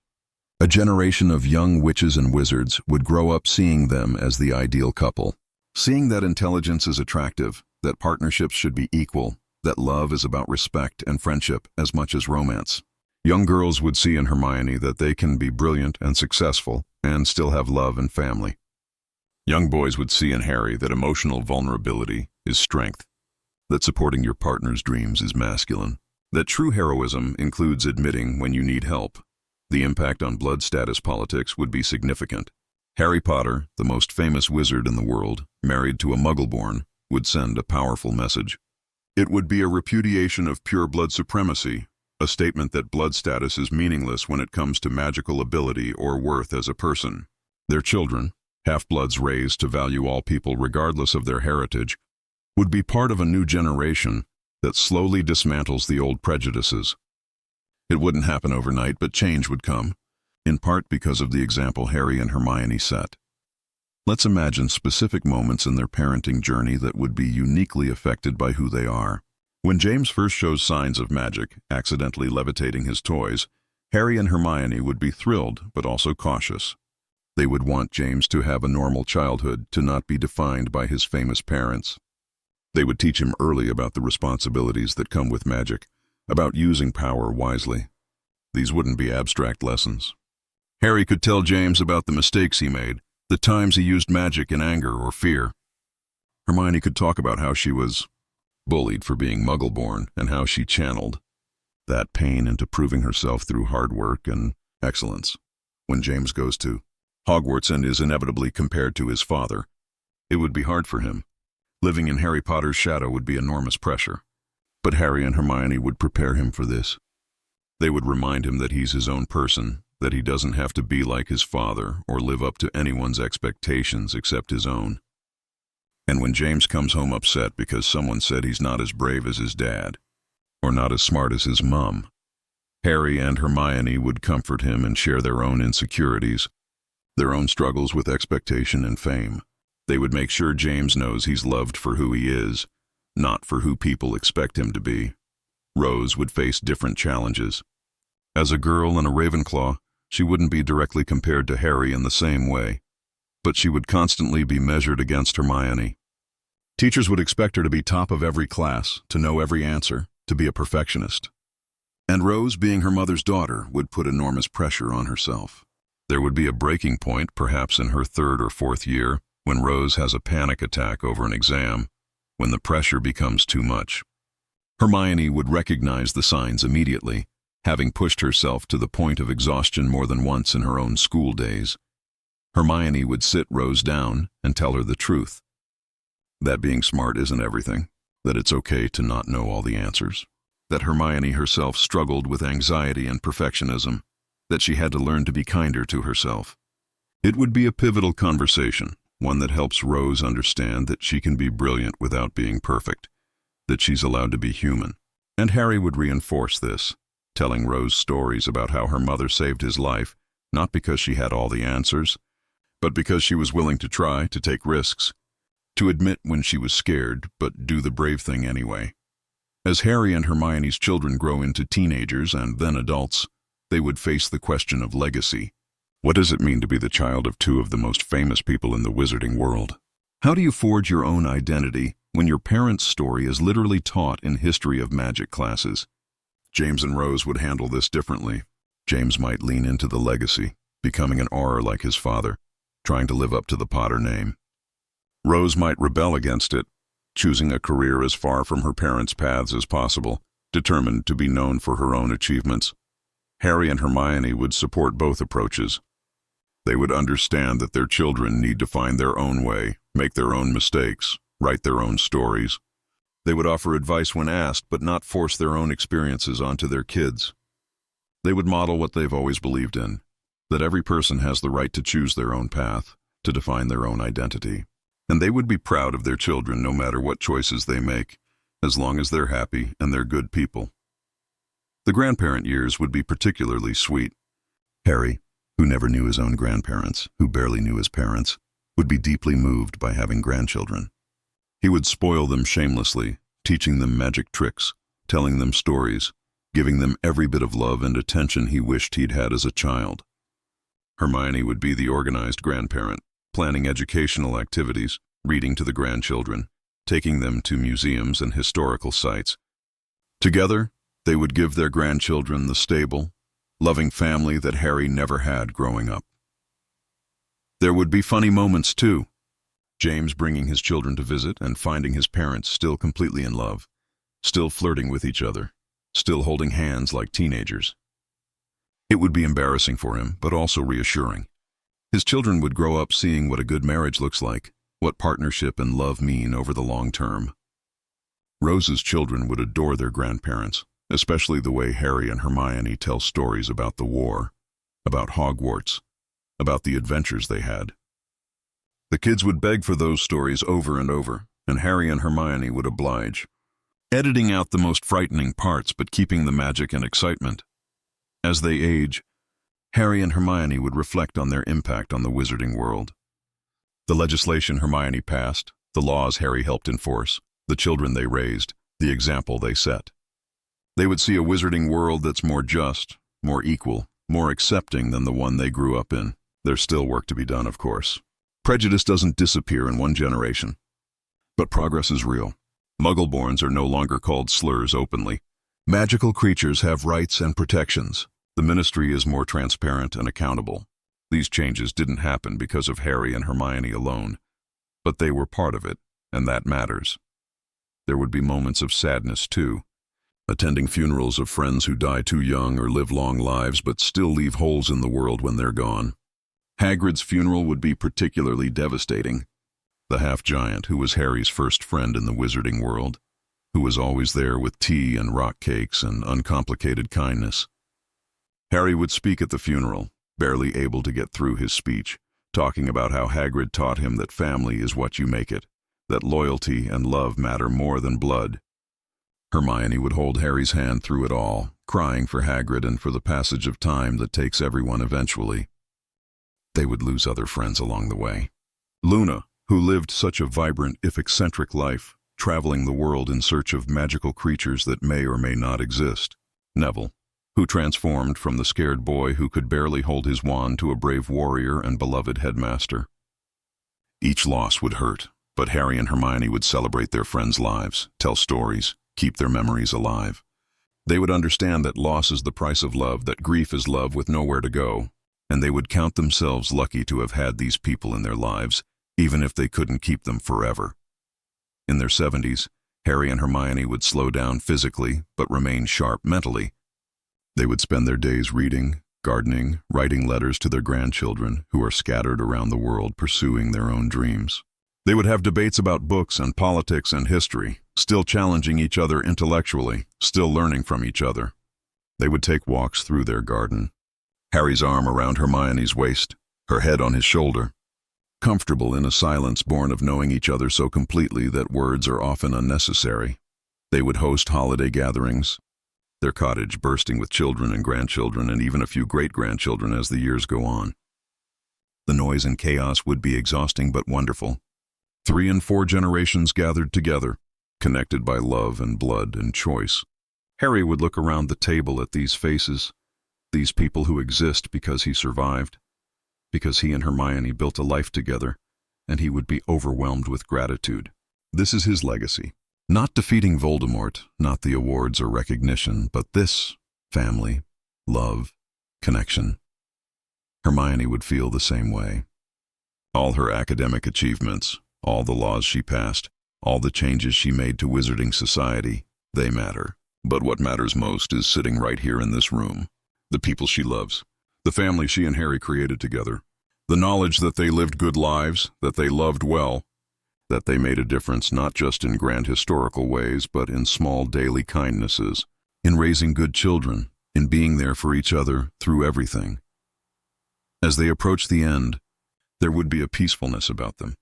A generation of young witches and wizards would grow up seeing them as the ideal couple, seeing that intelligence is attractive, that partnerships should be equal, that love is about respect and friendship as much as romance. Young girls would see in Hermione that they can be brilliant and successful and still have love and family. Young boys would see in Harry that emotional vulnerability is strength, that supporting your partner's dreams is masculine, that true heroism includes admitting when you need help. The impact on blood status politics would be significant. Harry Potter, the most famous wizard in the world, married to a Muggle-born, would send a powerful message. It would be a repudiation of pure blood supremacy, a statement that blood status is meaningless when it comes to magical ability or worth as a person. Their children, half-bloods raised to value all people regardless of their heritage, would be part of a new generation that slowly dismantles the old prejudices. It wouldn't happen overnight, but change would come, in part because of the example Harry and Hermione set. Let's imagine specific moments in their parenting journey that would be uniquely affected by who they are. When James first shows signs of magic, accidentally levitating his toys, Harry and Hermione would be thrilled but also cautious. They would want James to have a normal childhood, to not be defined by his famous parents. They would teach him early about the responsibilities that come with magic, about using power wisely. These wouldn't be abstract lessons. Harry could tell James about the mistakes he made, the times he used magic in anger or fear. Hermione could talk about how she was bullied for being Muggle-born and how she channeled that pain into proving herself through hard work and excellence. When James goes to Hogwarts and is inevitably compared to his father, it would be hard for him. Living in Harry Potter's shadow would be enormous pressure. But Harry and Hermione would prepare him for this. They would remind him that he's his own person, that he doesn't have to be like his father or live up to anyone's expectations except his own. And when James comes home upset because someone said he's not as brave as his dad, or not as smart as his mom, Harry and Hermione would comfort him and share their own insecurities, their own struggles with expectation and fame. They would make sure James knows he's loved for who he is, not for who people expect him to be. Rose would face different challenges. As a girl and a Ravenclaw, she wouldn't be directly compared to Harry in the same way, but she would constantly be measured against Hermione. Teachers would expect her to be top of every class, to know every answer, to be a perfectionist. And Rose, being her mother's daughter, would put enormous pressure on herself. There would be a breaking point, perhaps in her 3rd or 4th year, when Rose has a panic attack over an exam, when the pressure becomes too much. Hermione would recognize the signs immediately, having pushed herself to the point of exhaustion more than once in her own school days. Hermione would sit Rose down and tell her the truth. That being smart isn't everything, that it's okay to not know all the answers, that Hermione herself struggled with anxiety and perfectionism, that she had to learn to be kinder to herself. It would be a pivotal conversation, one that helps Rose understand that she can be brilliant without being perfect, that she's allowed to be human. And Harry would reinforce this, telling Rose stories about how her mother saved his life, not because she had all the answers, but because she was willing to try, to take risks, to admit when she was scared, but do the brave thing anyway. As Harry and Hermione's children grow into teenagers and then adults, they would face the question of legacy. What does it mean to be the child of two of the most famous people in the wizarding world? How do you forge your own identity when your parents' story is literally taught in history of magic classes? James and Rose would handle this differently. James might lean into the legacy, becoming an auror like his father, trying to live up to the Potter name. Rose might rebel against it, choosing a career as far from her parents' paths as possible, determined to be known for her own achievements. Harry and Hermione would support both approaches. They would understand that their children need to find their own way, make their own mistakes, write their own stories. They would offer advice when asked, but not force their own experiences onto their kids. They would model what they've always believed in, that every person has the right to choose their own path, to define their own identity. And they would be proud of their children no matter what choices they make, as long as they're happy and they're good people. The grandparent years would be particularly sweet. Harry, who never knew his own grandparents, who barely knew his parents, would be deeply moved by having grandchildren. He would spoil them shamelessly, teaching them magic tricks, telling them stories, giving them every bit of love and attention he wished he'd had as a child. Hermione would be the organized grandparent, planning educational activities, reading to the grandchildren, taking them to museums and historical sites. Together, they would give their grandchildren the stable, loving family that Harry never had growing up. There would be funny moments, too. James bringing his children to visit and finding his parents still completely in love, still flirting with each other, still holding hands like teenagers. It would be embarrassing for him, but also reassuring. His children would grow up seeing what a good marriage looks like, what partnership and love mean over the long term. Rose's children would adore their grandparents, especially the way Harry and Hermione tell stories about the war, about Hogwarts, about the adventures they had. The kids would beg for those stories over and over, and Harry and Hermione would oblige, editing out the most frightening parts but keeping the magic and excitement. As they age, Harry and Hermione would reflect on their impact on the wizarding world. The legislation Hermione passed, the laws Harry helped enforce, the children they raised, the example they set. They would see a wizarding world that's more just, more equal, more accepting than the one they grew up in. There's still work to be done, of course. Prejudice doesn't disappear in one generation. But progress is real. Muggleborns are no longer called slurs openly. Magical creatures have rights and protections. The Ministry is more transparent and accountable. These changes didn't happen because of Harry and Hermione alone, but they were part of it, and that matters. There would be moments of sadness, too. Attending funerals of friends who die too young or live long lives but still leave holes in the world when they're gone. Hagrid's funeral would be particularly devastating. The half-giant who was Harry's first friend in the wizarding world, who was always there with tea and rock cakes and uncomplicated kindness. Harry would speak at the funeral, barely able to get through his speech, talking about how Hagrid taught him that family is what you make it, that loyalty and love matter more than blood. Hermione would hold Harry's hand through it all, crying for Hagrid and for the passage of time that takes everyone eventually. They would lose other friends along the way. Luna, who lived such a vibrant, if eccentric life, traveling the world in search of magical creatures that may or may not exist. Neville, who transformed from the scared boy who could barely hold his wand to a brave warrior and beloved headmaster. Each loss would hurt, but Harry and Hermione would celebrate their friends' lives, tell stories, keep their memories alive. They would understand that loss is the price of love, that grief is love with nowhere to go, and they would count themselves lucky to have had these people in their lives, even if they couldn't keep them forever. In their 70s, Harry and Hermione would slow down physically, but remain sharp mentally. They would spend their days reading, gardening, writing letters to their grandchildren who are scattered around the world pursuing their own dreams. They would have debates about books and politics and history, still challenging each other intellectually, still learning from each other. They would take walks through their garden, Harry's arm around Hermione's waist, her head on his shoulder, comfortable in a silence born of knowing each other so completely that words are often unnecessary. They would host holiday gatherings, their cottage bursting with children and grandchildren and even a few great-grandchildren as the years go on. The noise and chaos would be exhausting but wonderful. 3 and 4 generations gathered together, connected by love and blood and choice. Harry would look around the table at these faces These people who exist because he survived, because he and Hermione built a life together, and he would be overwhelmed with gratitude. This is his legacy. Not defeating Voldemort, not the awards or recognition, but this family, love, connection. Hermione would feel the same way. All her academic achievements, all the laws she passed, all the changes she made to wizarding society, they matter. But what matters most is sitting right here in this room. The people she loves, the family she and Harry created together, the knowledge that they lived good lives, that they loved well, that they made a difference not just in grand historical ways, but in small daily kindnesses, in raising good children, in being there for each other through everything. As they approach the end, there would be a peacefulness about them.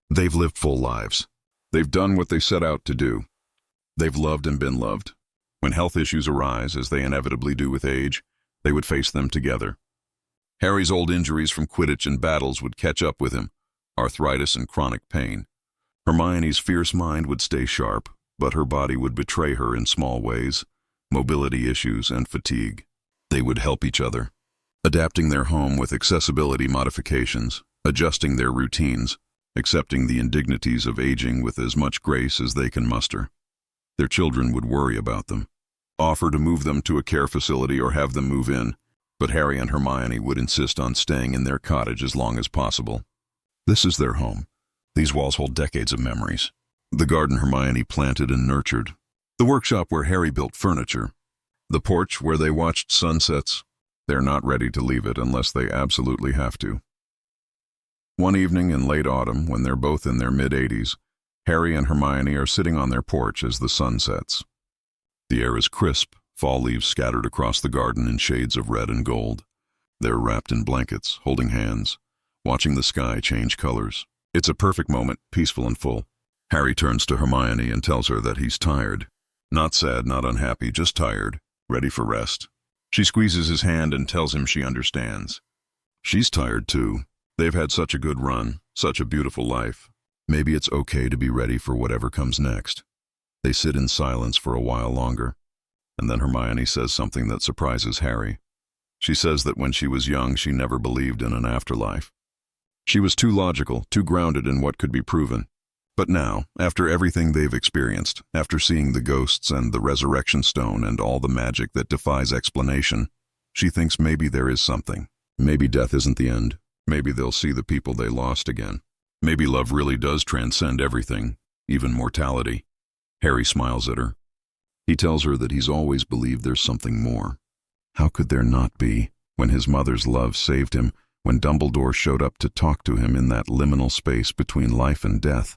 They've lived full lives. They've done what they set out to do. They've loved and been loved. When health issues arise, as they inevitably do with age, they would face them together. Harry's old injuries from Quidditch and battles would catch up with him, arthritis and chronic pain. Hermione's fierce mind would stay sharp, but her body would betray her in small ways, mobility issues and fatigue. They would help each other, adapting their home with accessibility modifications, adjusting their routines, accepting the indignities of aging with as much grace as they can muster. Their children would worry about them, offer to move them to a care facility or have them move in, but Harry and Hermione would insist on staying in their cottage as long as possible. This is their home. These walls hold decades of memories. The garden Hermione planted and nurtured, the workshop where Harry built furniture, the porch where they watched sunsets. They're not ready to leave it unless they absolutely have to. One evening in late autumn, when they're both in their mid-80s, Harry and Hermione are sitting on their porch as the sun sets. The air is crisp, fall leaves scattered across the garden in shades of red and gold. They're wrapped in blankets, holding hands, watching the sky change colors. It's a perfect moment, peaceful and full. Harry turns to Hermione and tells her that he's tired. Not sad, not unhappy, just tired, ready for rest. She squeezes his hand and tells him she understands. She's tired too. They've had such a good run, such a beautiful life. Maybe it's okay to be ready for whatever comes next. They sit in silence for a while longer, and then Hermione says something that surprises Harry. She says that when she was young, she never believed in an afterlife. She was too logical, too grounded in what could be proven. But now, after everything they've experienced, after seeing the ghosts and the resurrection stone and all the magic that defies explanation, she thinks maybe there is something. Maybe death isn't the end. Maybe they'll see the people they lost again. Maybe love really does transcend everything, even mortality. Harry smiles at her. He tells her that he's always believed there's something more. How could there not be, when his mother's love saved him, when Dumbledore showed up to talk to him in that liminal space between life and death?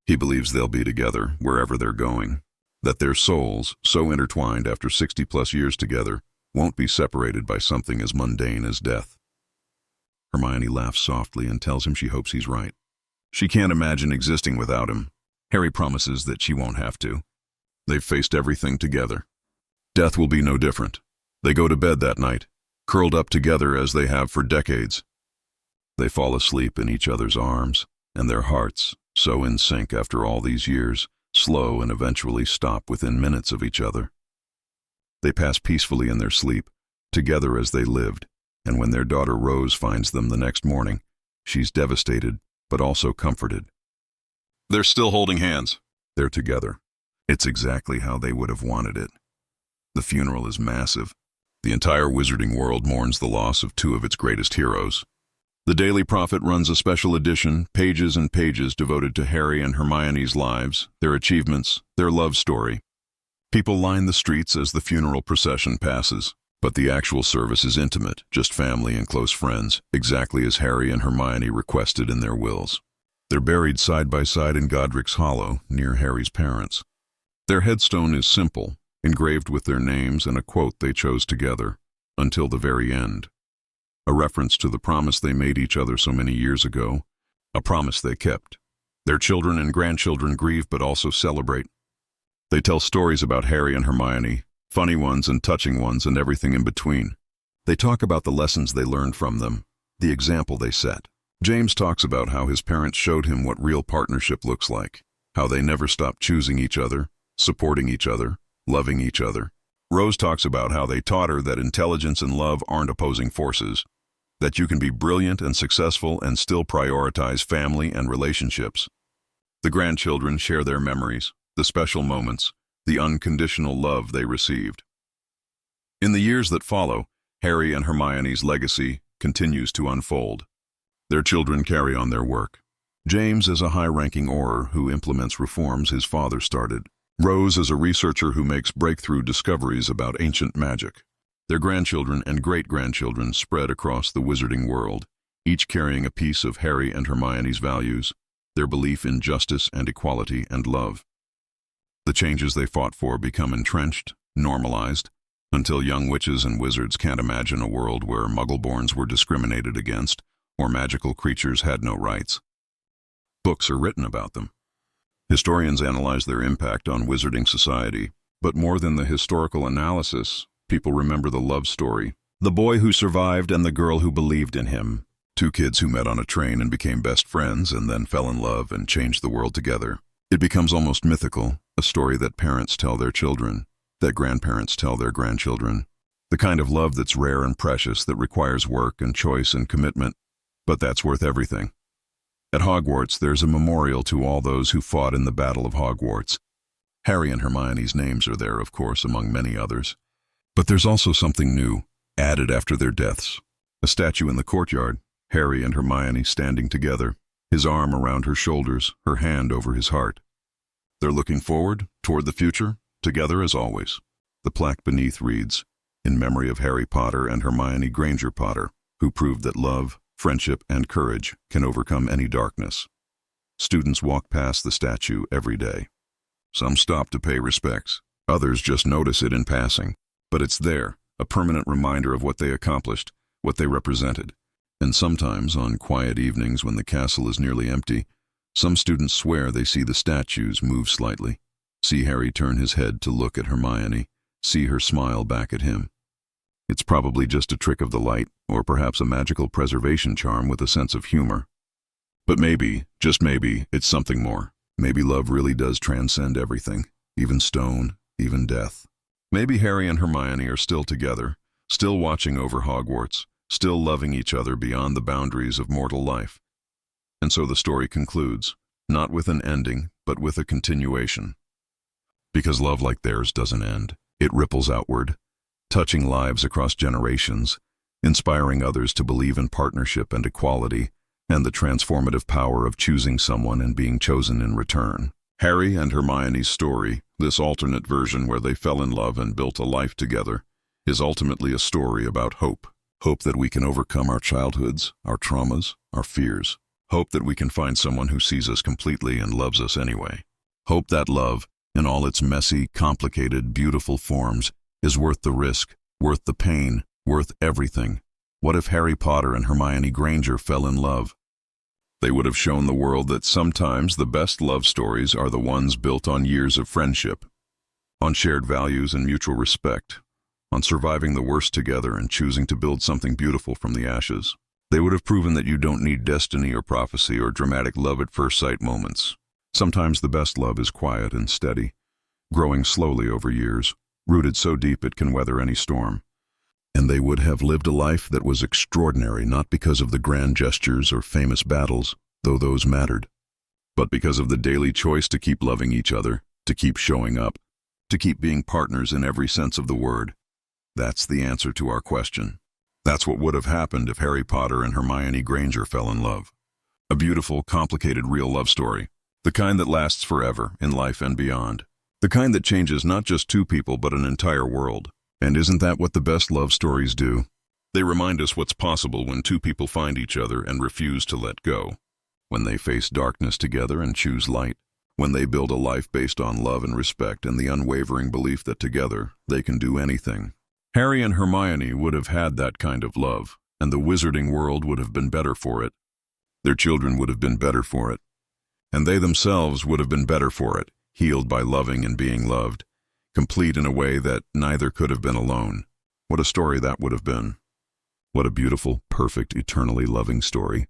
He believes they'll be together, wherever they're going, that their souls, so intertwined after 60-plus years together, won't be separated by something as mundane as death. Hermione laughs softly and tells him she hopes he's right. She can't imagine existing without him. Harry promises that she won't have to. They've faced everything together. Death will be no different. They go to bed that night, curled up together as they have for decades. They fall asleep in each other's arms, and their hearts, so in sync after all these years, slow and eventually stop within minutes of each other. They pass peacefully in their sleep, together as they lived, and when their daughter Rose finds them the next morning, she's devastated, but also comforted. They're still holding hands. They're together. It's exactly how they would have wanted it. The funeral is massive. The entire wizarding world mourns the loss of two of its greatest heroes. The Daily Prophet runs a special edition, pages and pages devoted to Harry and Hermione's lives, their achievements, their love story. People line the streets as the funeral procession passes, but the actual service is intimate, just family and close friends, exactly as Harry and Hermione requested in their wills. They're buried side by side in Godric's Hollow, near Harry's parents. Their headstone is simple, engraved with their names and a quote they chose together, "Until the very end." A reference to the promise they made each other so many years ago, a promise they kept. Their children and grandchildren grieve but also celebrate. They tell stories about Harry and Hermione, funny ones and touching ones and everything in between. They talk about the lessons they learned from them, the example they set. James talks about how his parents showed him what real partnership looks like, how they never stopped choosing each other, supporting each other, loving each other. Rose talks about how they taught her that intelligence and love aren't opposing forces, that you can be brilliant and successful and still prioritize family and relationships. The grandchildren share their memories, the special moments, the unconditional love they received. In the years that follow, Harry and Hermione's legacy continues to unfold. Their children carry on their work. James is a high-ranking Auror who implements reforms his father started. Rose is a researcher who makes breakthrough discoveries about ancient magic. Their grandchildren and great-grandchildren spread across the wizarding world, each carrying a piece of Harry and Hermione's values, their belief in justice and equality and love. The changes they fought for become entrenched, normalized, until young witches and wizards can't imagine a world where Muggleborns were discriminated against or magical creatures had no rights. Books are written about them. Historians analyze their impact on wizarding society, but more than the historical analysis, people remember the love story. The boy who survived and the girl who believed in him. Two kids who met on a train and became best friends and then fell in love and changed the world together. It becomes almost mythical, a story that parents tell their children, that grandparents tell their grandchildren. The kind of love that's rare and precious, that requires work and choice and commitment, but that's worth everything. At Hogwarts, there's a memorial to all those who fought in the Battle of Hogwarts. Harry and Hermione's names are there, of course, among many others. But there's also something new, added after their deaths. A statue in the courtyard, Harry and Hermione standing together, his arm around her shoulders, her hand over his heart. They're looking forward, toward the future, together as always. The plaque beneath reads, "In memory of Harry Potter and Hermione Granger Potter, who proved that love, friendship, and courage can overcome any darkness." Students walk past the statue every day. Some stop to pay respects. Others just notice it in passing. But it's there, a permanent reminder of what they accomplished, what they represented. And sometimes, on quiet evenings when the castle is nearly empty, some students swear they see the statues move slightly, see Harry turn his head to look at Hermione, see her smile back at him. It's probably just a trick of the light, or perhaps a magical preservation charm with a sense of humor. But maybe, just maybe, it's something more. Maybe love really does transcend everything, even stone, even death. Maybe Harry and Hermione are still together, still watching over Hogwarts, still loving each other beyond the boundaries of mortal life. And so the story concludes, not with an ending, but with a continuation. Because love like theirs doesn't end. It ripples outward, touching lives across generations, inspiring others to believe in partnership and equality, and the transformative power of choosing someone and being chosen in return. Harry and Hermione's story, this alternate version where they fell in love and built a life together, is ultimately a story about hope. Hope that we can overcome our childhoods, our traumas, our fears. Hope that we can find someone who sees us completely and loves us anyway. Hope that love, in all its messy, complicated, beautiful forms, is worth the risk, worth the pain, worth everything. What if Harry Potter and Hermione Granger fell in love? They would have shown the world that sometimes the best love stories are the ones built on years of friendship, on shared values and mutual respect, on surviving the worst together and choosing to build something beautiful from the ashes. They would have proven that you don't need destiny or prophecy or dramatic love-at-first-sight moments. Sometimes the best love is quiet and steady, growing slowly over years, rooted so deep it can weather any storm. And they would have lived a life that was extraordinary not because of the grand gestures or famous battles, though those mattered, but because of the daily choice to keep loving each other, to keep showing up, to keep being partners in every sense of the word. That's the answer to our question. That's what would have happened if Harry Potter and Hermione Granger fell in love. A beautiful, complicated, real love story. The kind that lasts forever, in life and beyond. The kind that changes not just two people but an entire world. And isn't that what the best love stories do? They remind us what's possible when two people find each other and refuse to let go. When they face darkness together and choose light. When they build a life based on love and respect and the unwavering belief that together they can do anything. Harry and Hermione would have had that kind of love, and the wizarding world would have been better for it. Their children would have been better for it. And they themselves would have been better for it, healed by loving and being loved, complete in a way that neither could have been alone. What a story that would have been. What a beautiful, perfect, eternally loving story.